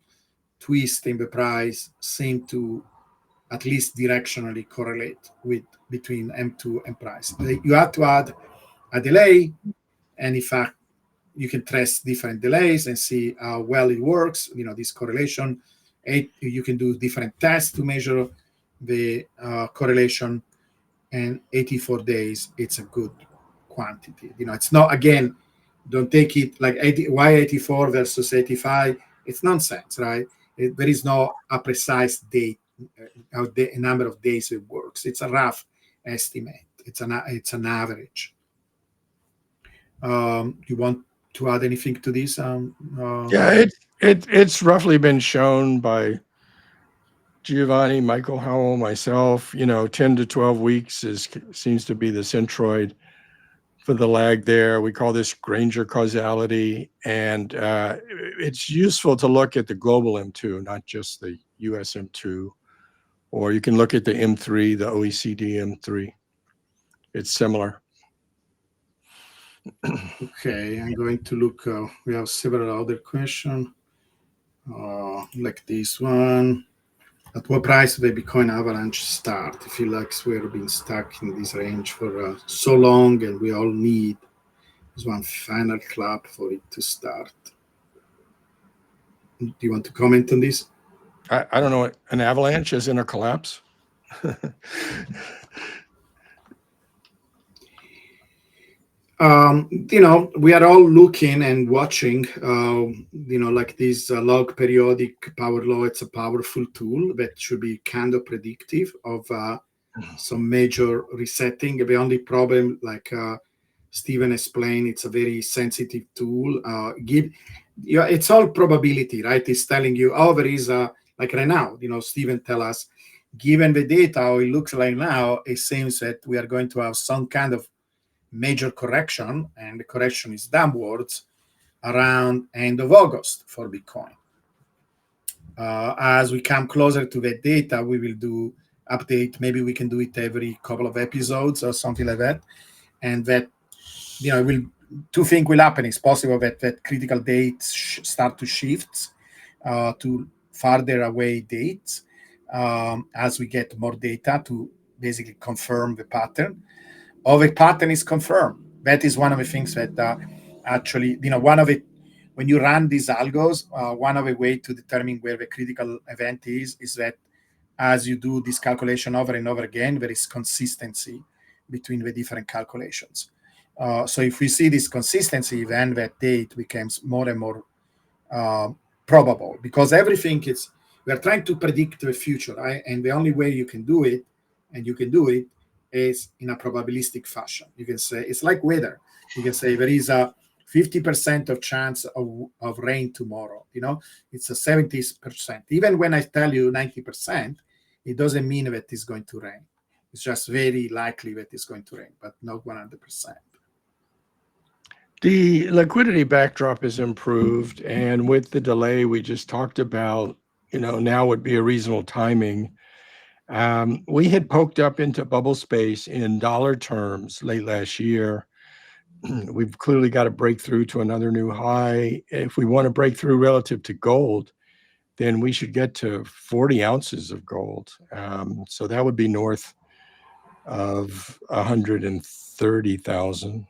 twists in the price seem to at least directionally correlate with between M2 and price. You have to add a delay, and in fact, you can trace different delays and see how well it works. This correlation. You can do different tests to measure the correlation, and 84 days, it's a good quantity. It's not, again, don't take it like why 84 versus 85. It's nonsense, right? There is no a precise date, a number of days it works. It's a rough estimate. It's an average. You want to add anything to this? Yeah, it's roughly been shown by Giovanni, Michael Howell, myself. 10 to 12 weeks seems to be the centroid for the lag there. We call this Granger causality, and it's useful to look at the global M2, not just the US M2, or you can look at the M3, the OECD M3. It's similar. Okay, I'm going to look. We have several other questions, like this one. At what price the Bitcoin avalanche start? I feel like we've been stuck in this range for so long, and we all need this one final clap for it to start. Do you want to comment on this? I don't know what an avalanche is in a collapse. We are all looking and watching, like this log periodic power law. It's a powerful tool that should be kind of predictive of some major resetting. The only problem, like Stephen explained, it's a very sensitive tool. It's all probability, right? It's telling you, oh, there is like right now, Stephen tell us, given the data, how it looks like now, it seems that we are going to have some kind of major correction, and the correction is downwards around end of August for Bitcoin. As we come closer to that data, we will do update. Maybe we can do it every couple of episodes or something like that. And that, will two things will happen. It's possible that critical dates start to shift to farther away dates as we get more data to basically confirm the pattern. Or the pattern is confirmed. That is one of the things that actually, one of it, when you run these algos, one of the way to determine where the critical event is that as you do this calculation over and over again, there is consistency between the different calculations. So if we see this consistency, then that date becomes more and more uh, probable, because everything is, we are trying to predict the future, right? And the only way you can do it, and you can do it, is in a probabilistic fashion. You can say it's like weather. You can say there is a 50% of chance of rain tomorrow. It's a 70%. Even when I tell you 90%, it doesn't mean that it's going to rain. It's just very likely that it's going to rain, but not 100%. The liquidity backdrop is improved, and with the delay we just talked about, now would be a reasonable timing. We had poked up into bubble space in dollar terms late last year. We've clearly got to break through to another new high. If we want to break through relative to gold, then we should get to 40 ounces of gold. So that would be north of 130,000.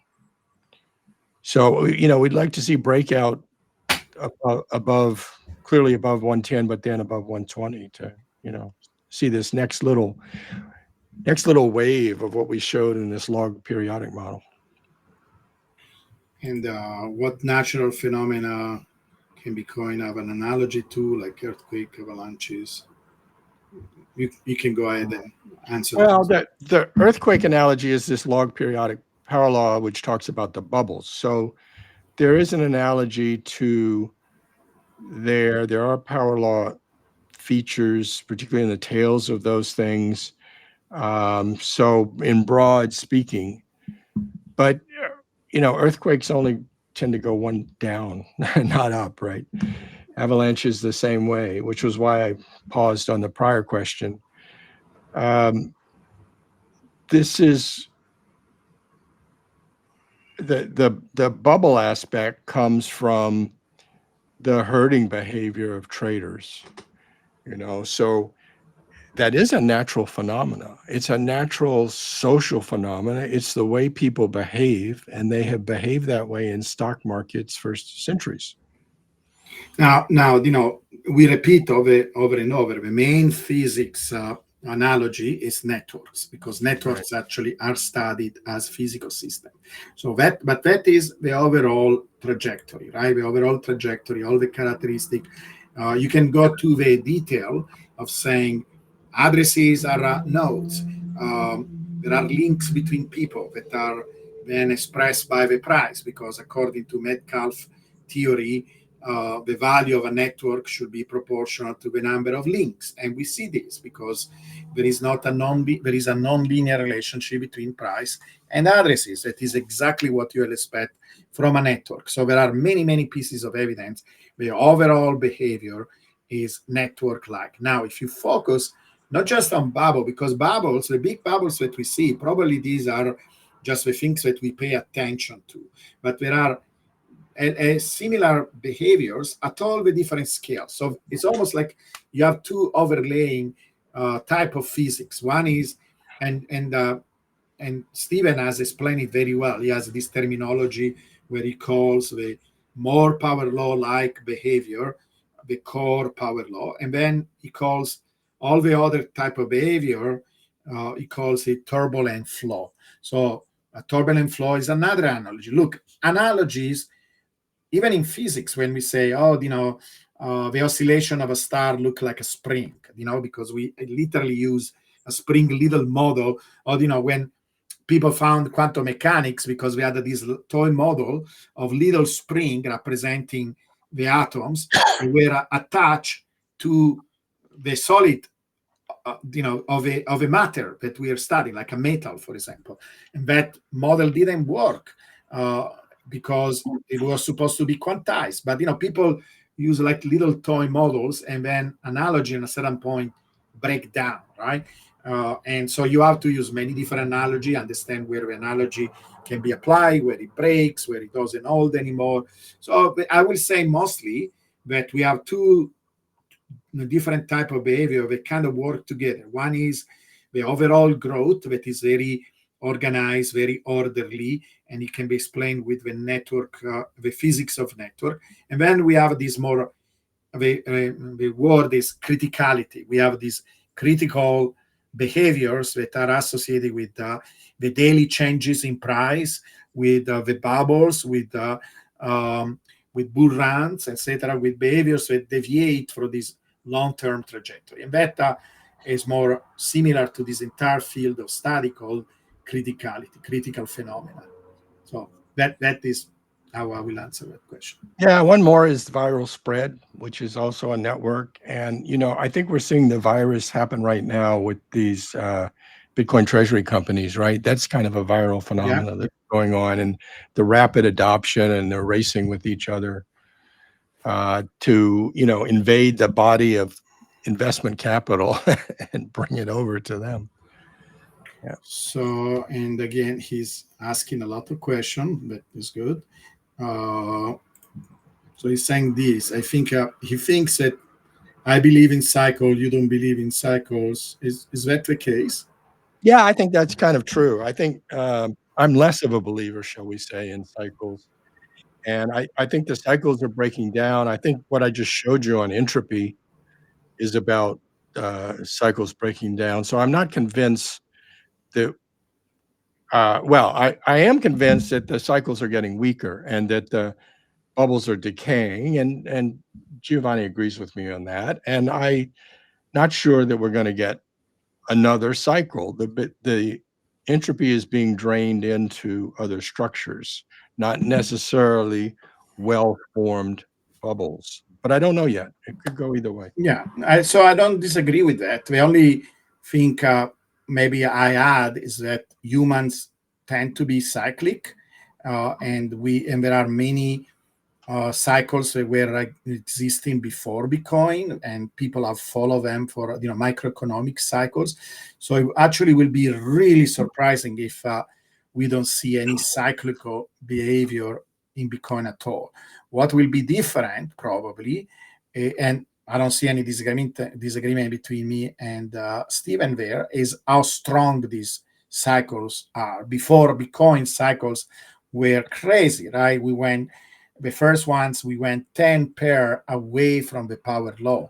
So, we'd like to see breakout above, clearly above 110, but then above 120 to, see this next little wave of what we showed in this log periodic model. And what natural phenomena can Bitcoin have an analogy to, like earthquake, avalanches? You can go ahead and answer Well, that. the earthquake analogy is this log periodic power law, which talks about the bubbles. So there is an analogy to there are power law features, particularly in the tails of those things. So in broad speaking, but earthquakes only tend to go one down, not up, right? Avalanches the same way, which was why I paused on the prior question. This is the bubble aspect comes from the herding behavior of traders, so that is a natural phenomena. It's a natural social phenomena. It's the way people behave, and they have behaved that way in stock markets for centuries. Now, we repeat over and over. The main physics analogy is networks, because networks actually are studied as physical systems. But that is the overall trajectory, right? The overall trajectory, all the characteristic. You can go to the detail of saying addresses are nodes. There are links between people that are then expressed by the price, because according to Metcalfe theory, the value of a network should be proportional to the number of links, and we see this because there is a non-linear relationship between price and addresses. That is exactly what you will expect from a network. So there are many pieces of evidence. The overall behavior is network-like. Now, if you focus not just on bubble, because bubbles, the big bubbles that we see, probably these are just the things that we pay attention to, but there are similar behaviors at all the different scales. So it's almost like you have two overlaying type of physics. One is, and Stephen has explained it very well. He has this terminology where he calls the more power law like behavior the core power law, and then he calls all the other type of behavior, he calls it turbulent flow. So a turbulent flow is another analogy. Look, analogies, even in physics, when we say, the oscillation of a star look like a spring, because we literally use a spring little model, or when people found quantum mechanics, because we had this toy model of little spring representing the atoms that were attached to the solid of a matter that we are studying, like a metal, for example. And that model didn't work because it was supposed to be quantized. But people use like little toy models, and then analogy at a certain point break down, right? And so you have to use many different analogy, understand where the analogy can be applied, where it breaks, where it doesn't hold anymore. So I will say mostly that we have two different type of behavior that kind of work together. One is the overall growth that is very organized, very orderly, and it can be explained with the network, the physics of network. And then we have this more, the word is criticality. We have these critical behaviors that are associated with the daily changes in price, with the bubbles, with bull runs, etc., with behaviors that deviate from this long-term trajectory. And that is more similar to this entire field of study called criticality, critical phenomena. So that is how I will answer that question. Yeah, one more is viral spread, which is also a network. And, I think we're seeing the virus happen right now with these Bitcoin treasury companies, right? That's kind of a viral Yeah. phenomenon that's going on, and the rapid adoption, and they're racing with each other to, invade the body of investment capital and bring it over to them. Yeah. So, and again, he's asking a lot of questions, but it's good. Uh, so he's saying this. I think he thinks that I believe in cycle, you don't believe in cycles. Is that the case? Yeah, I think that's kind of true. I think I'm less of a believer, shall we say, in cycles. And I think the cycles are breaking down. I think what I just showed you on entropy is about cycles breaking down. So I'm not convinced that, well, I am convinced that the cycles are getting weaker and that the bubbles are decaying. And Giovanni agrees with me on that. And I'm not sure that we're going to get another cycle. The entropy is being drained into other structures, not necessarily well-formed bubbles. But I don't know yet. It could go either way. Yeah. So I don't disagree with that. The only thing maybe I add is that humans tend to be cyclic, and there are many cycles that were existing before Bitcoin, and people have followed them for microeconomic cycles. So it actually will be really surprising if we don't see any cyclical behavior in Bitcoin at all. What will be different probably, and I don't see any disagreement between me and Stephen there, is how strong these cycles are. Before Bitcoin, cycles were crazy, right? The first ones, we went 10 pair away from the power law.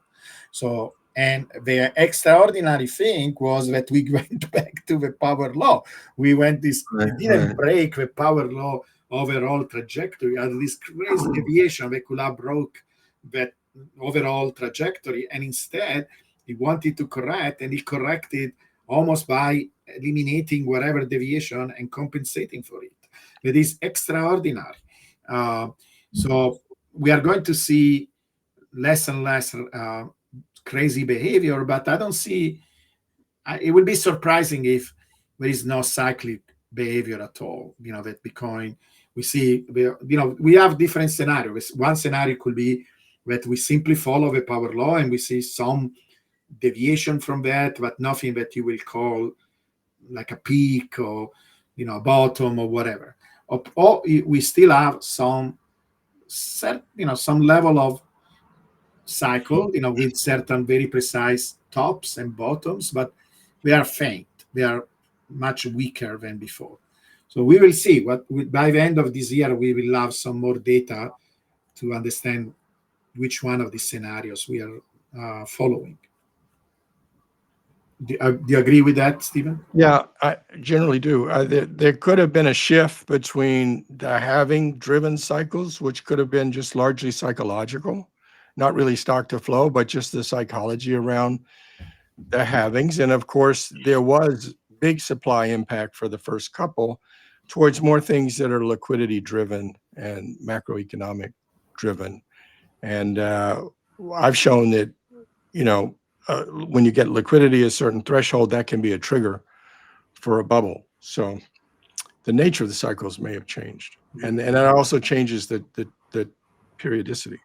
So, and the extraordinary thing was that we went back to the power law. We Right, didn't right. break the power law overall trajectory. Had this crazy deviation that could have broke that overall trajectory. And instead, he wanted to correct, and he corrected almost by eliminating whatever deviation and compensating for it. That is extraordinary. Uh, so we are going to see less and less crazy behavior, but I don't see. It will be surprising if there is no cyclic behavior at all. That Bitcoin, we have different scenarios. One scenario could be that we simply follow the power law and we see some deviation from that, but nothing that you will call like a peak or a bottom or whatever. Or we still have some level of cycle, with certain very precise tops and bottoms, but they are faint. They are much weaker than before. So we will see by the end of this year, we will have some more data to understand which one of these scenarios we are following. Do you agree with that, Stephen? Yeah, I generally do. There could have been a shift between the halving driven cycles, which could have been just largely psychological, not really stock to flow, but just the psychology around the halvings. And of course, there was big supply impact for the first couple towards more things that are liquidity driven and macroeconomic driven. And I've shown that, you know, when you get liquidity a certain threshold, that can be a trigger for a bubble. So the nature of the cycles may have changed, and that also changes the periodicity.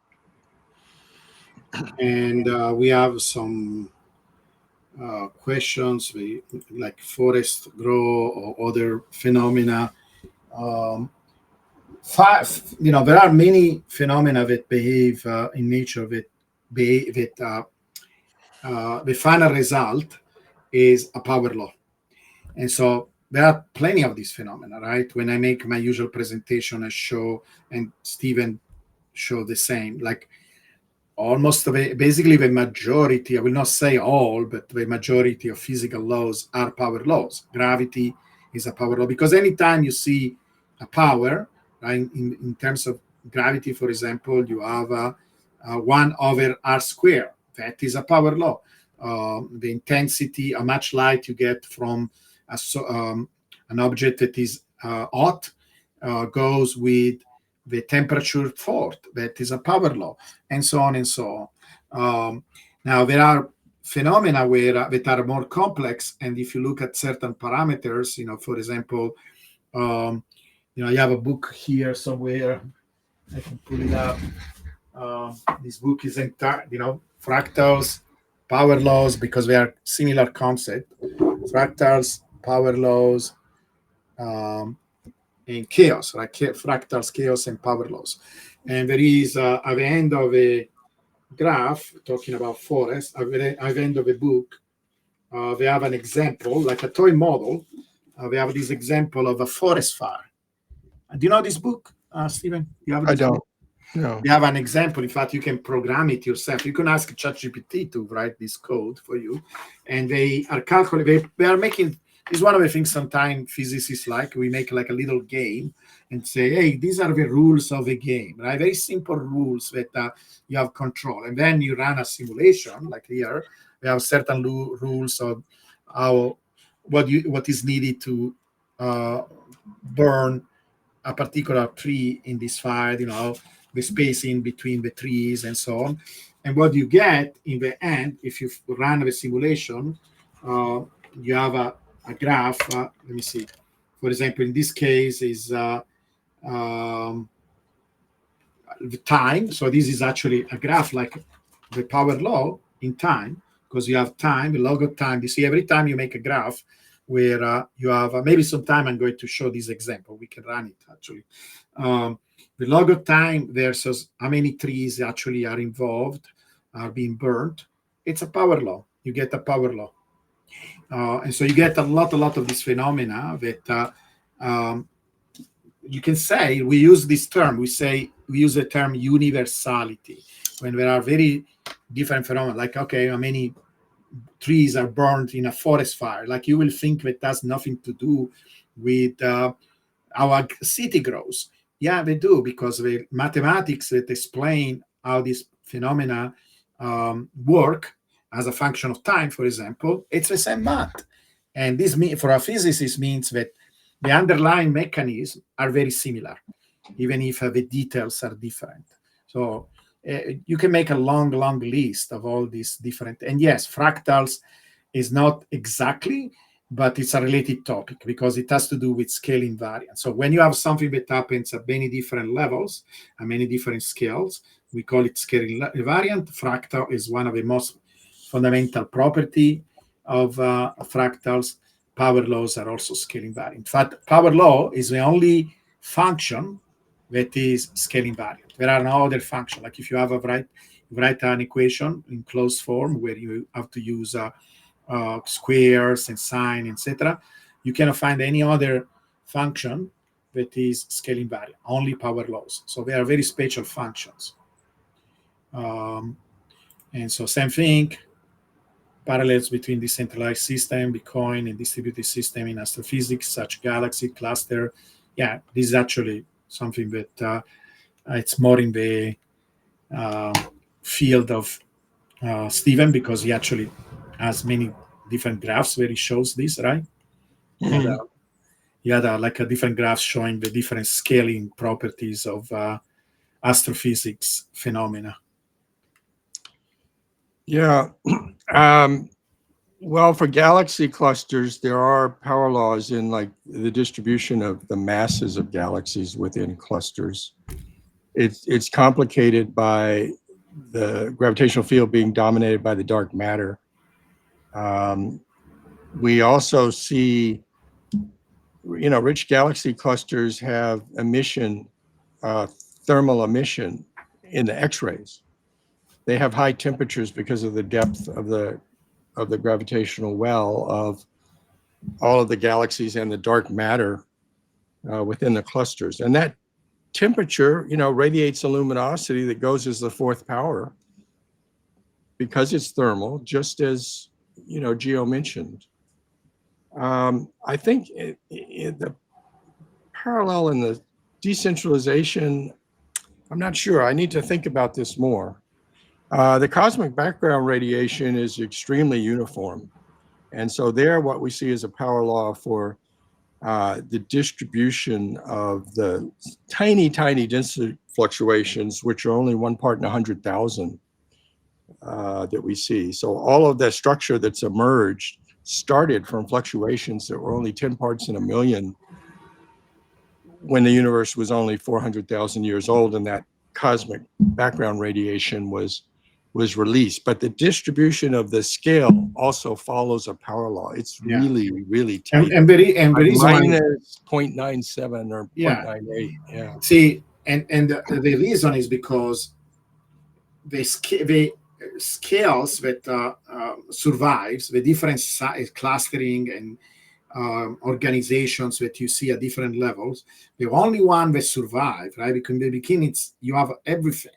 And we have some questions like forest grow or other phenomena. Um, there are many phenomena that behave in nature that the final result is a power law. And so there are plenty of these phenomena, right? When I make my usual presentation, I show, and Stephen show the same, like basically the majority, I will not say all, but the majority of physical laws are power laws. Gravity is a power law because anytime you see a power, right, in terms of gravity, for example, you have 1 over r squared. That is a power law. The intensity, how much light you get from an object that is hot goes with the temperature thought. That is a power law, and so on and so on. Now, there are phenomena that are more complex, and if you look at certain parameters, for example, I have a book here somewhere. I can pull it up. This book is entire, fractals, power laws because they are similar concept. Fractals, power laws, um, and chaos, right? Fractals, chaos, and power laws. And there is at the end of a graph talking about forest. At the end of a book, we have an example, like a toy model. We have this example of a forest fire. Do you know this book, Stephen? You have I this don't book? know. We have an example. In fact, you can program it yourself. You can ask ChatGPT to write this code for you, and they are calculating. They are making. This is one of the things sometimes physicists like. We make like a little game and say, "Hey, these are the rules of a game." Right? Very simple rules that you have control, and then you run a simulation. Like here, we have certain rules of how what is needed to uh, burn a particular tree in this file, the spacing between the trees and so on. And what you get in the end, if you run the simulation, you have a graph. Let me see. For example, in this case, is um, the time. So this is actually a graph like the power law in time, because you have time, the log of time. You see, every time you make a graph where you have maybe sometime I'm going to show this example. We can run it actually. The log of time versus how many trees actually are involved, are being burned. It's a power law. You get a power law. And so you get a lot of this phenomena that um, you can say, we use this term, we use the term universality when there are very different phenomena, like, okay, how many trees are burned in a forest fire? Like, you will think that has nothing to do with how a city grows. Yeah, they do, because the mathematics that explain how these phenomena work as a function of time, for example, it's the same math. And this, for a physicist, means that the underlying mechanisms are very similar, even if the details are different. So you can make a long, long list of all these different. And yes, fractals is not exactly, but it's a related topic because it has to do with scale invariance. So when you have something that happens at many different levels and many different scales, we call it scale invariant. Fractal is one of the most fundamental property of fractals. Power laws are also scale invariant. In fact, power law is the only function that is scale invariant. There are no other functions. Like if you have write an equation in closed form where you have to use squares and sine, etc., you cannot find any other function that is scale invariant. Only power laws. So they are very special functions. And so same thing, parallels between decentralized system, Bitcoin, and distributed system in astrophysics, such galaxy cluster. Yeah, this is actually something that it's more in the uh, field of Stephen, because he actually has many different graphs where he shows this, right? Mhm. He had like a different graph showing the different scaling properties of astrophysics phenomena. Yeah. Um, well, for galaxy clusters, there are power laws in like the distribution of the masses of galaxies within clusters. It's complicated by the gravitational field being dominated by the dark matter. Um, we also see, rich galaxy clusters have emission, uh, thermal emission in the X-rays. They have high temperatures because of the depth of the gravitational well of all of the galaxies and the dark matter within the clusters. And that temperature, radiates a luminosity that goes as the fourth power because it's thermal, just as, Gio mentioned. I think the parallel in the decentralization, I'm not sure. I need to think about this more. The cosmic background radiation is extremely uniform. And so there, what we see is a power law for the distribution of the tiny, tiny density fluctuations, which are only 1 part in 100,000 that we see. So all of the structure that's emerged started from fluctuations that were only 10 parts in a million when the universe was only 400,000 years old, and that cosmic background radiation was was released. But the distribution of the scale also follows a power law. It's Yeah. really, really And, tight. and, the reason why, Minus 0.97 or yeah, 0.98. Yeah. see, and the reason is because the scales that survives the different clustering and organizations that you see at different levels. The only one that survive, right? Because in the beginning, you have everything.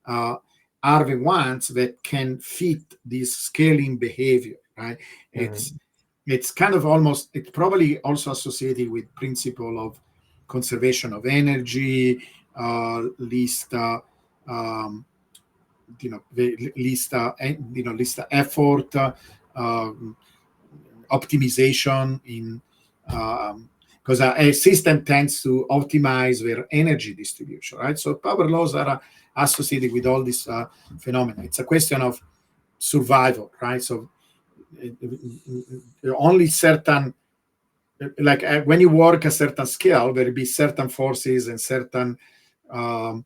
Uh, are the ones that can fit this scaling behavior, right? It's Mhm. it's kind of almost, it's probably also associated with principle of conservation of energy, least um, the least least effort, optimization in because a system tends to optimize their energy distribution, right? So power laws are associated with all this phenomena. It's a question of survival, right? So only certain, like when you work a certain scale, there will be certain forces and certain um,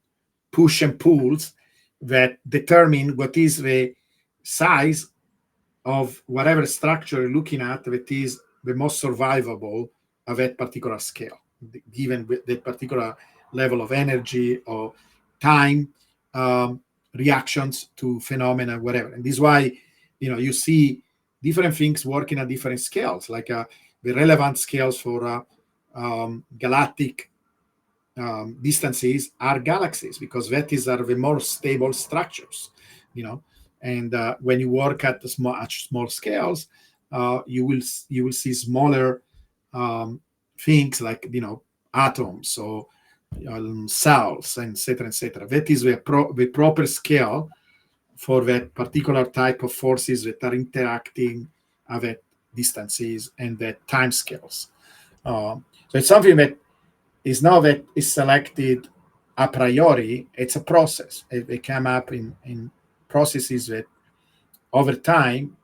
push and pulls that determine what is the size of whatever structure you're looking at that is the most survivable of that particular scale, given that particular level of energy or time, reactions to phenomena, whatever. And this is why you see different things working at different scales, like the relevant scales for galactic distances are galaxies, because that is are the more stable structures, you know. And when you work at small scales, you will see smaller things like atoms or cells, and etc., etc. That is the proper scale for that particular type of forces that are interacting at that distances and that time scales. So it's something that is not that is selected a priori. It's a process. They come up in processes that over time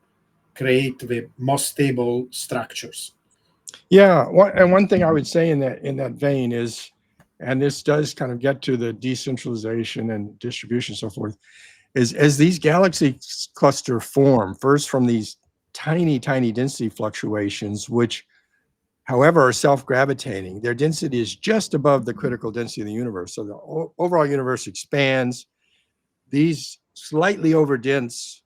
create the most stable structures. Yeah. And one thing I would say in that vein is, and this does kind of get to the decentralization and distribution and so forth, is as these galaxy cluster form, first from these tiny, tiny density fluctuations, which, however, are self-gravitating. Their density is just above the critical density of the universe. So the overall universe expands. These slightly overdense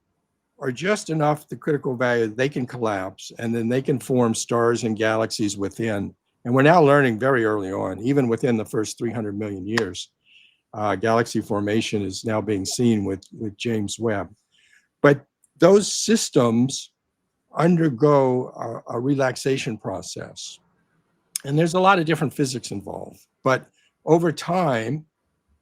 are just enough the critical value that they can collapse, and then they can form stars and galaxies within. And we're now learning very early on, even within the first 300 million years, galaxy formation is now being seen with James Webb. But those systems undergo a relaxation process. And there's a lot of different physics involved. But over time,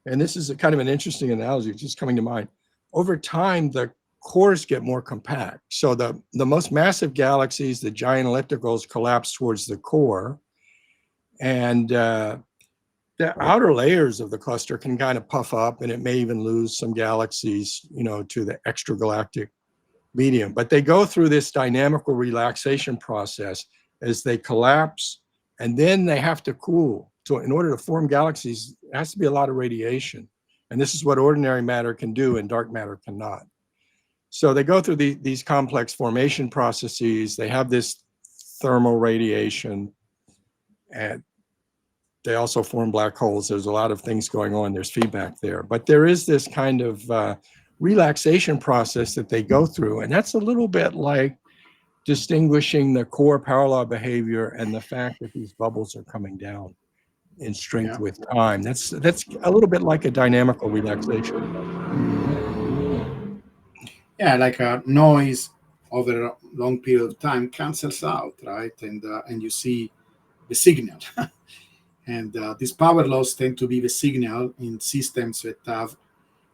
and this is a kind of an interesting analogy just coming to mind, over time, the cores get more compact. So the most massive galaxies, the giant ellipticals, collapse towards the core. And the outer layers of the cluster can kind of puff up, and it may even lose some galaxies, to the extragalactic medium. But they go through this dynamical relaxation process as they collapse, and then they have to cool. So in order to form galaxies, it has to be a lot of radiation. And this is what ordinary matter can do and dark matter cannot. So they go through these complex formation processes. They have this thermal radiation, and they also form black holes. There's a lot of things going on. There's feedback there. But there is this kind of relaxation process that they go through. And that's a little bit like distinguishing the core power law behavior and the fact that these bubbles are coming down in strength Yeah, with time. That's a little bit like a dynamical relaxation. yeah, like a noise over a long period of time cancels out, right? And you see the signal. And these power laws tend to be the signal in systems that have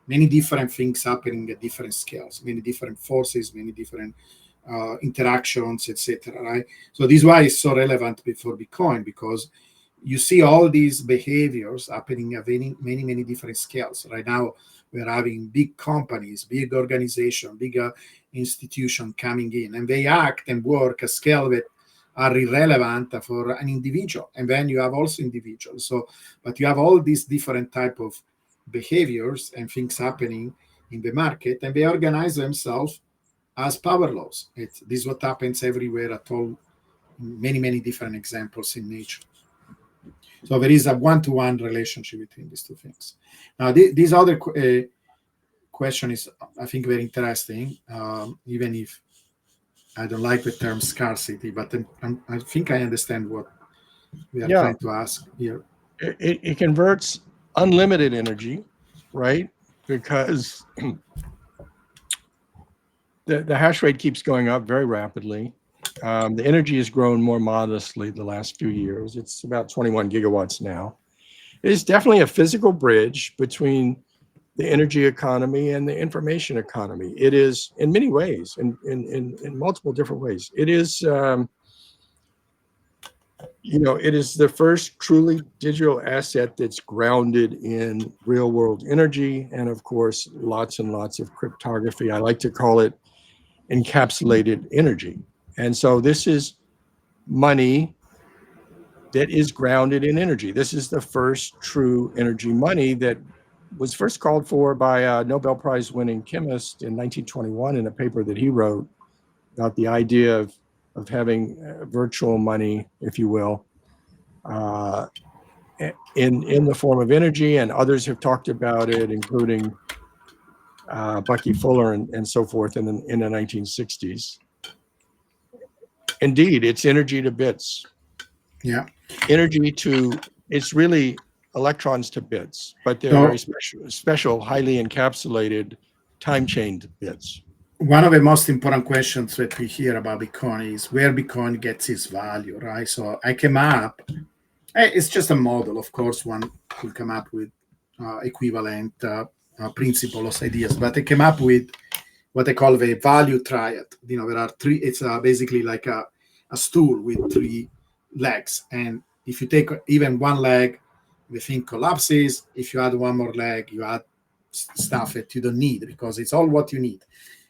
many different things happening at different scales, many different forces, many different interactions, etc. Right. So this is why it's so relevant for Bitcoin, because you see all these behaviors happening at many different scales. Right now, we're having big companies, big organization, bigger institution coming in, and they act and work a scale that are irrelevant for an individual. And then you have also individuals. So, but you have all these different type of behaviors and things happening in the market, and they organize themselves as power laws. This is what happens everywhere at all, many, many different examples in nature. So there is a one-to-one relationship between these two things. Now, this other question is, I think, very interesting, even if I don't like the term scarcity, but I think I understand what we are Yeah, trying to ask here. it converts unlimited energy, right? Because the hash rate keeps going up very rapidly. The energy has grown more modestly the last few years. It's about 21 gigawatts now. It is definitely a physical bridge between the energy economy and the information economy. It is in many ways, in multiple different ways. It is, it is the first truly digital asset that's grounded in real world energy. And of course, lots and lots of cryptography. I like to call it encapsulated energy. And so this is money that is grounded in energy. This is the first true energy money that was first called for by a Nobel Prize winning chemist in 1921 in a paper that he wrote about the idea of having virtual money, if you will, uh, in the form of energy. And others have talked about it, including Bucky Fuller and so forth in the 1960s. Indeed, it's energy to bits. Yeah. Energy to, it's really electrons to bits, but they're very So special, highly encapsulated time chained bits. one of the most important questions that we hear about Bitcoin is where Bitcoin gets its value, right? So I came up, it's just a model. Of course, one could come up with equivalent principles, ideas, but I came up with what I call the value triad. There are three, it's basically like a stool with three legs. And if you take even one leg, the thing collapses. If you add one more leg, you add stuff that you don't need because it's all what you need.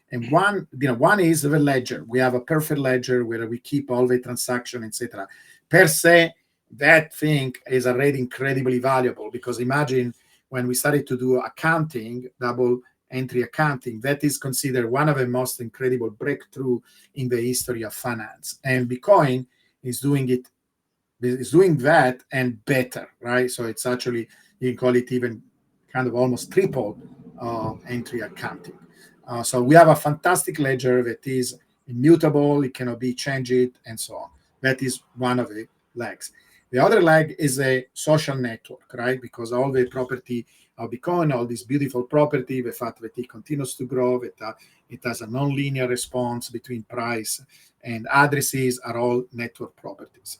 And one is the ledger. We have a perfect ledger where we keep all the transaction, etc. Per se, that thing is already incredibly valuable because imagine when we started to do accounting, double entry accounting, that is considered one of the most incredible breakthrough in the history of finance. And Bitcoin is doing it, is doing that and better, right? So it's actually, you can call it even kind of almost triple entry accounting. So we have a fantastic ledger that is immutable, it cannot be changed, and so on. That is one of the legs. The other leg is a social network, right? Because all the property of Bitcoin, all this beautiful property, the fact that it continues to grow, that it has a non-linear response between price and addresses are all network properties.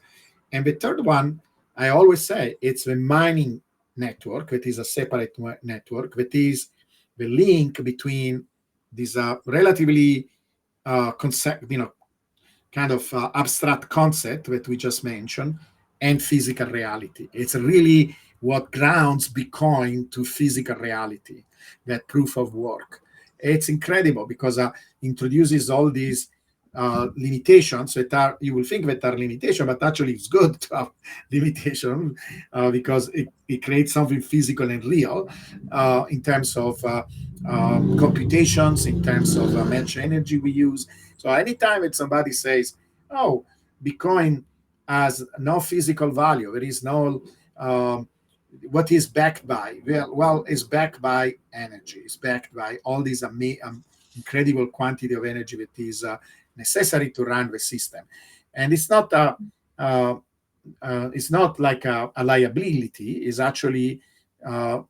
And the third one, I always say, it's the mining network, that is a separate network, that is the link between this relatively concept, kind of abstract concept that we just mentioned and physical reality. It's really what grounds Bitcoin to physical reality, that proof of work. It's incredible because introduces all these limitations that are, you will think that are limitation, but actually it's good to have limitation because it creates something physical and real in terms of computations, in terms of how much energy we use. So anytime that somebody says, "Oh, Bitcoin has no physical value," there is no what is backed by? Well, it's backed by energy. It's backed by all these incredible quantity of energy that is necessary to run the system, and uh, it's not like a liability. It's actually uh,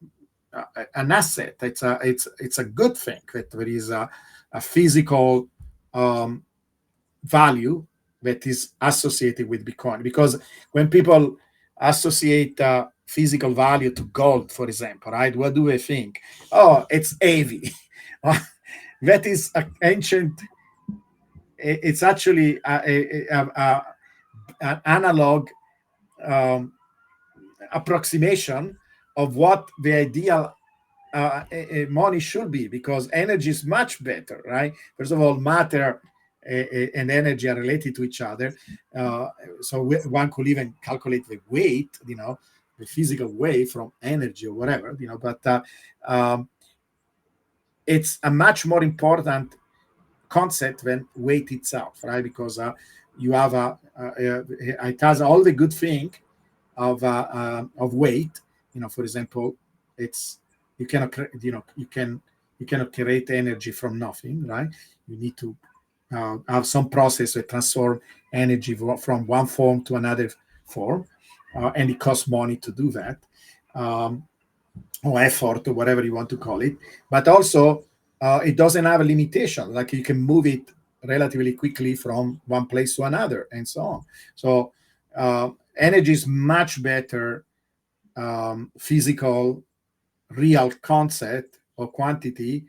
an asset. It's a good thing that there is a physical um, value that is associated with Bitcoin. Because when people associate physical value to gold, for example, right? What do they think? Oh, it's heavy. That is an ancient. It's actually an analog um, approximation of what the ideal money should be, because energy is much better, right? First of all, matter and energy are related to each other. Uh, so one could even calculate the weight, the physical weight from energy or whatever, but it's a much more important concept than weight itself, right? Because you have it has all the good thing of weight. For example, it's you cannot you cannot create energy from nothing, right? You need to have some process to transform energy from one form to another form, and it costs money to do that. Um, or effort or whatever you want to call it, but also it doesn't have a limitation, like you can move it relatively quickly from one place to another and so on. So energy is much better physical real concept or quantity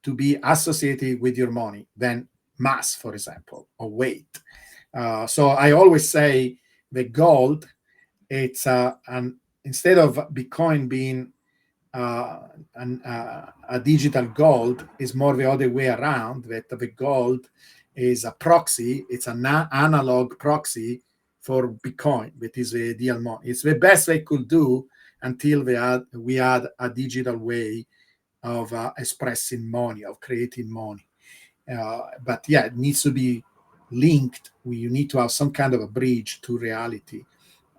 to be associated with your money than mass, for example, or weight. So I always say the gold, it's an instead of Bitcoin being uh, a digital gold, is more the other way around, that the gold is a proxy, it's an analog proxy for Bitcoin, that is the ideal money. It's the best they could do until we had a digital way of expressing money, of creating money. But yeah, it needs to be linked. You need to have some kind of a bridge to reality.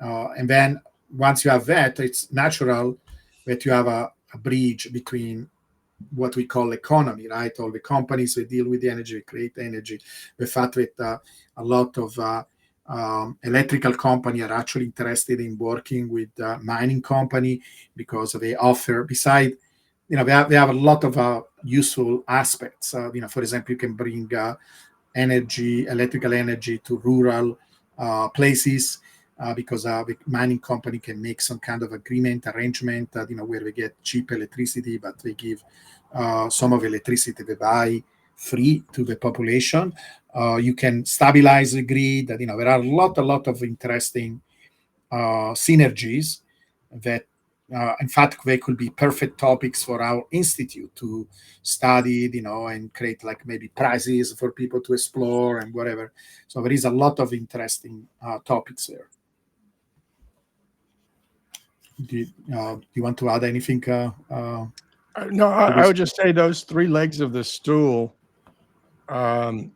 And then once you have that, it's natural that you have a bridge between what we call economy, right? All the companies that deal with the energy, create energy. The fact that a lot of electrical company are actually interested in working with mining company because they offer, beside, they have a lot of useful aspects. For example, you can bring energy, electrical energy to rural places because the mining company can make some kind of agreement, arrangement, where we get cheap electricity, but they give some of electricity they buy free to the population. You can stabilize the grid. There are a lot of interesting synergies that in fact they could be perfect topics for our institute to study, and create like maybe prizes for people to explore and whatever. So there is a lot of interesting topics there. Do you want to add anything No, to I this? would just say those three legs of the stool um,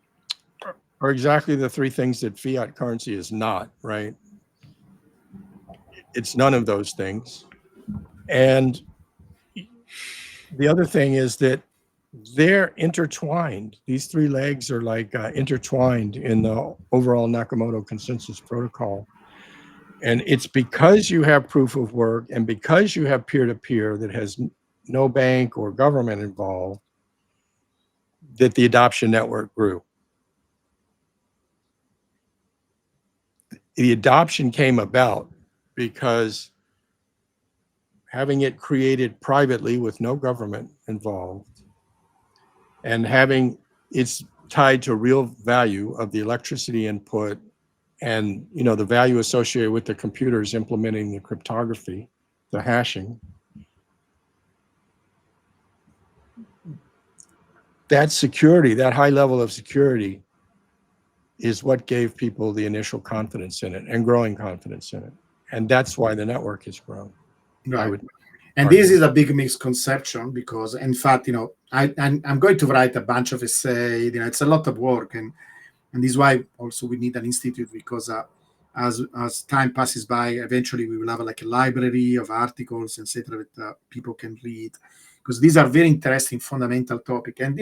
are exactly the three things that fiat currency is not, right? It's none of those things. And the other thing is that they're intertwined. These three legs are like intertwined in the overall Nakamoto consensus protocol. And it's because you have proof of work and because you have peer to peer that has no bank or government involved that the adoption network grew. The adoption came about because having it created privately with no government involved and having it's tied to real value of the electricity input and the value associated with the computers implementing the cryptography, the hashing. That security, that high level of security, is what gave people the initial confidence in it and growing confidence in it. And that's why the network has grown, I Right. would And this argue. is a big misconception because, in fact, I'm going to write a bunch of essay. It's a lot of work, and this is why also we need an institute, because as time passes by, eventually we will have like a library of articles, etc., that people can read, because these are very interesting fundamental topic. And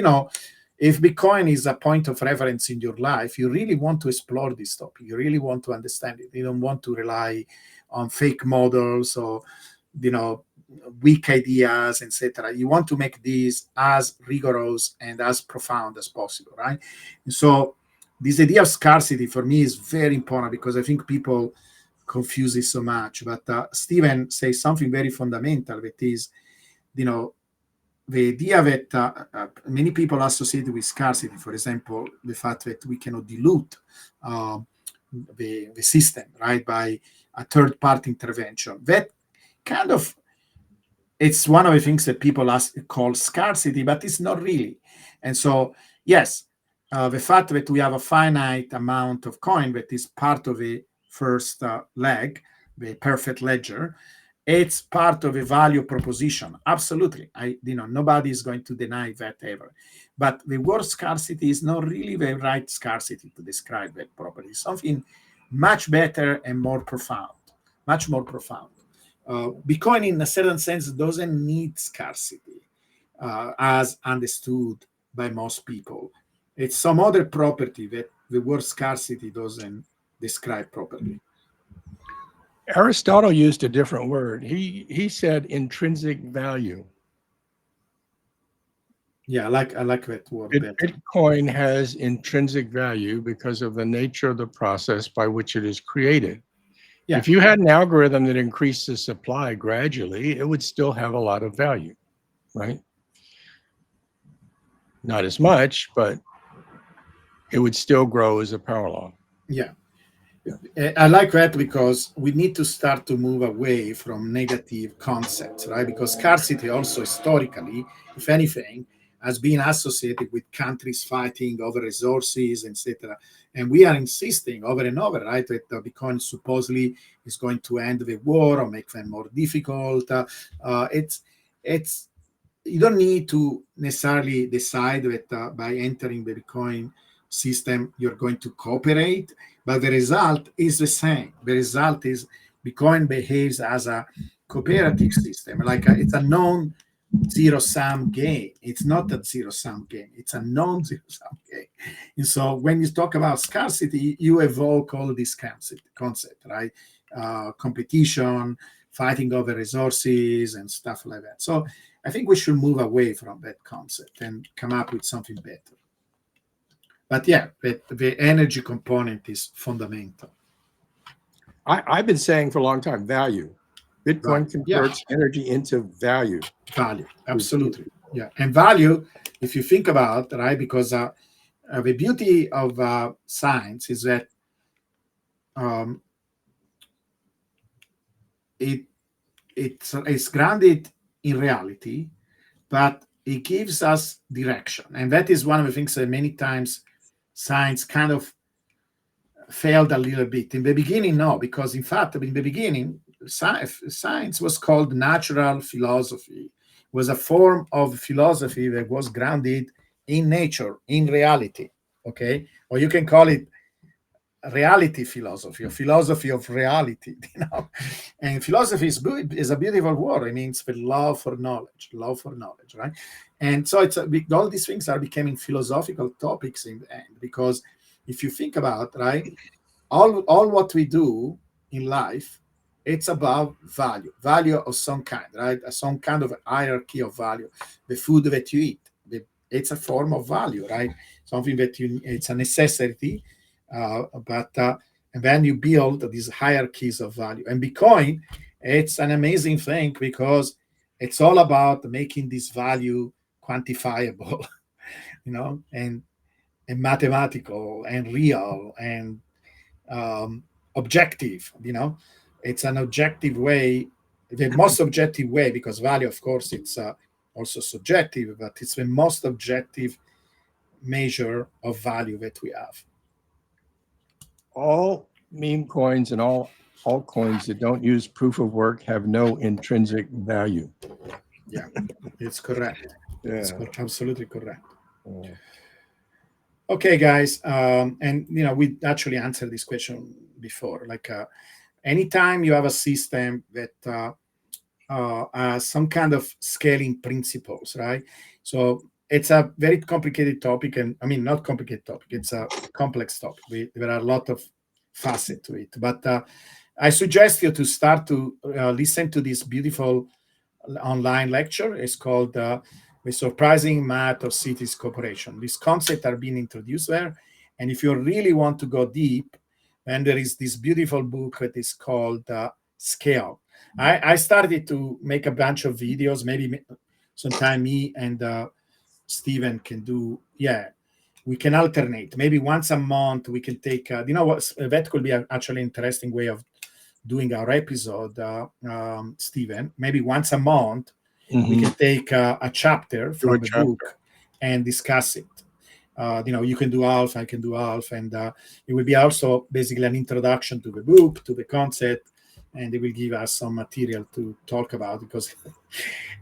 if Bitcoin is a point of reference in your life, you really want to explore this topic. You really want to understand it. You don't want to rely on fake models or you know weak ideas, etc. You want to make these as rigorous and as profound as possible, right? And so this idea of scarcity for me is very important, because I think people confuse it so much. But Stephen says something very fundamental, that is, you know the idea that many people associate with scarcity, for example, the fact that we cannot dilute uh, the system, right, by a third party intervention. That kind of, it's one of the things that people call scarcity, but it's not really. And so, yes, the fact that we have a finite amount of coin that is part of the first leg, the perfect ledger, It's part of a value proposition. Absolutely. Nobody is going to deny that ever. But the word scarcity is not really the right scarcity to describe that properly. Something much better and more profound, much more profound. Bitcoin, in a certain sense, doesn't need scarcity as understood by most people. It's some other property that the word scarcity doesn't describe properly. Aristotle used a different word. He said intrinsic value. Yeah, I like that word better. Bitcoin has intrinsic value because of the nature of the process by which it is created. Yeah, If you had an algorithm that increased the supply gradually, it would still have a lot of value, right? Not as much, but it would still grow as a power law. yeah. I like that because we need to start to move away from negative concepts, right? Because scarcity also historically, if anything, has been associated with countries fighting over resources, etc. And we are insisting over and over, right, that Bitcoin supposedly is going to end the war or make them more difficult. It's you don't need to necessarily decide that by entering the Bitcoin system you're going to cooperate, but the result is the same. The result is Bitcoin behaves as a cooperative system, like it's a non zero sum game. It's not a zero sum game, it's a non zero sum game. And so when you talk about scarcity, you evoke all this concept, right? Competition, fighting over resources, and stuff like that. So I think we should move away from that concept and come up with something better. But yeah, the energy component is fundamental. I've been saying for a long time value. Right. Bitcoin Yeah. converts energy into value. Value. Absolutely. Yeah. And value, if you think about, right, because the beauty of science is that um, it it's grounded in reality, but it gives us direction. And that is one of the things that many times science kind of failed a little bit. In the beginning, no, because in fact, in the beginning, science was called natural philosophy. It was a form of philosophy that was grounded in nature, in reality. Okay, or you can call it reality philosophy or philosophy of reality. And philosophy is a beautiful word. It means the love for knowledge, right? And so all these things are becoming philosophical topics in the end, because if you think about, right, all what we do in life, it's about value of some kind, right? Some kind of hierarchy of value. The food that you eat, it's a form of value, right? Something that it's a necessity, but and then you build these hierarchies of value. And Bitcoin, it's an amazing thing because it's all about making this value quantifiable, and mathematical and real and um, objective. It's an objective way, the most objective way, because value, of course, it's also subjective, but it's the most objective measure of value that we have. All meme coins and all altcoins that don't use proof of work have no intrinsic value. Yeah, it's correct. It's Yeah. absolutely correct. Uh, Okay, guys, and we actually answered this question before. Like, anytime you have a system that some kind of scaling principles, right? So it's a very complicated topic, and I mean, not complicated topic. It's a complex topic. There are a lot of facets to it, but I suggest you to start to listen to this beautiful online lecture. It's called "The Surprising Math of Cities Corporation." These concepts are being introduced there, and if you really want to go deep, then there is this beautiful book that is called Scale. I started to make a bunch of videos. Maybe sometime me and Steven can do. Yeah, we can alternate. Maybe once a month we can take. What, that could be actually interesting way of doing our episode, Steven. Maybe once a month we mhm. can take a chapter Do a from the chapter. book and discuss it. You can do half, I can do half, and it will be also basically an introduction to the book, to the concept, and they will give us some material to talk about, because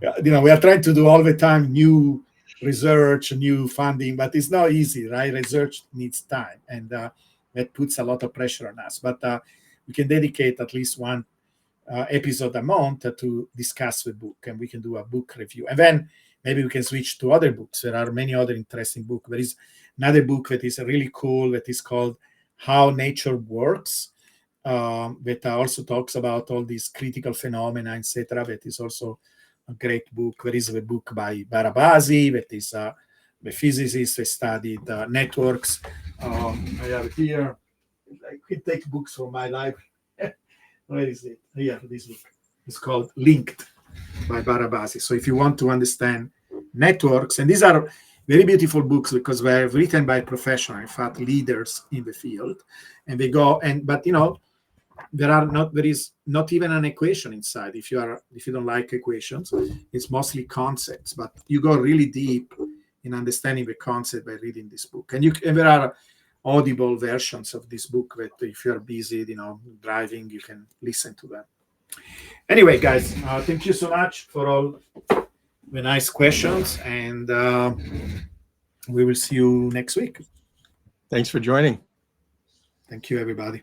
we are trying to do all the time new research, new funding, but it's not easy, right? Research needs time, and that puts a lot of pressure on us. But we can dedicate at least one episode a month to discuss the book, and we can do a book review, and then maybe we can switch to other books. There are many other interesting books. There is another book that is really cool that is called How Nature Works, that also talks about all these critical phenomena, etc. That is also a great book. There is a book by Barabasi, that is the physicist that studied networks. I have it here. I can take books from my library. Where is it? Here, this book. It's called Linked by Barabasi. So if you want to understand networks, and these are very beautiful books because they're written by professionals, in fact, leaders in the field, and they go but there is not even an equation inside. If you don't like equations, it's mostly concepts, but you go really deep in understanding the concept by reading this book. And there are audible versions of this book that if you're busy, driving, you can listen to that. Anyway, guys, thank you so much for all the nice questions, and we will see you next week. Thanks for joining. Thank you, everybody.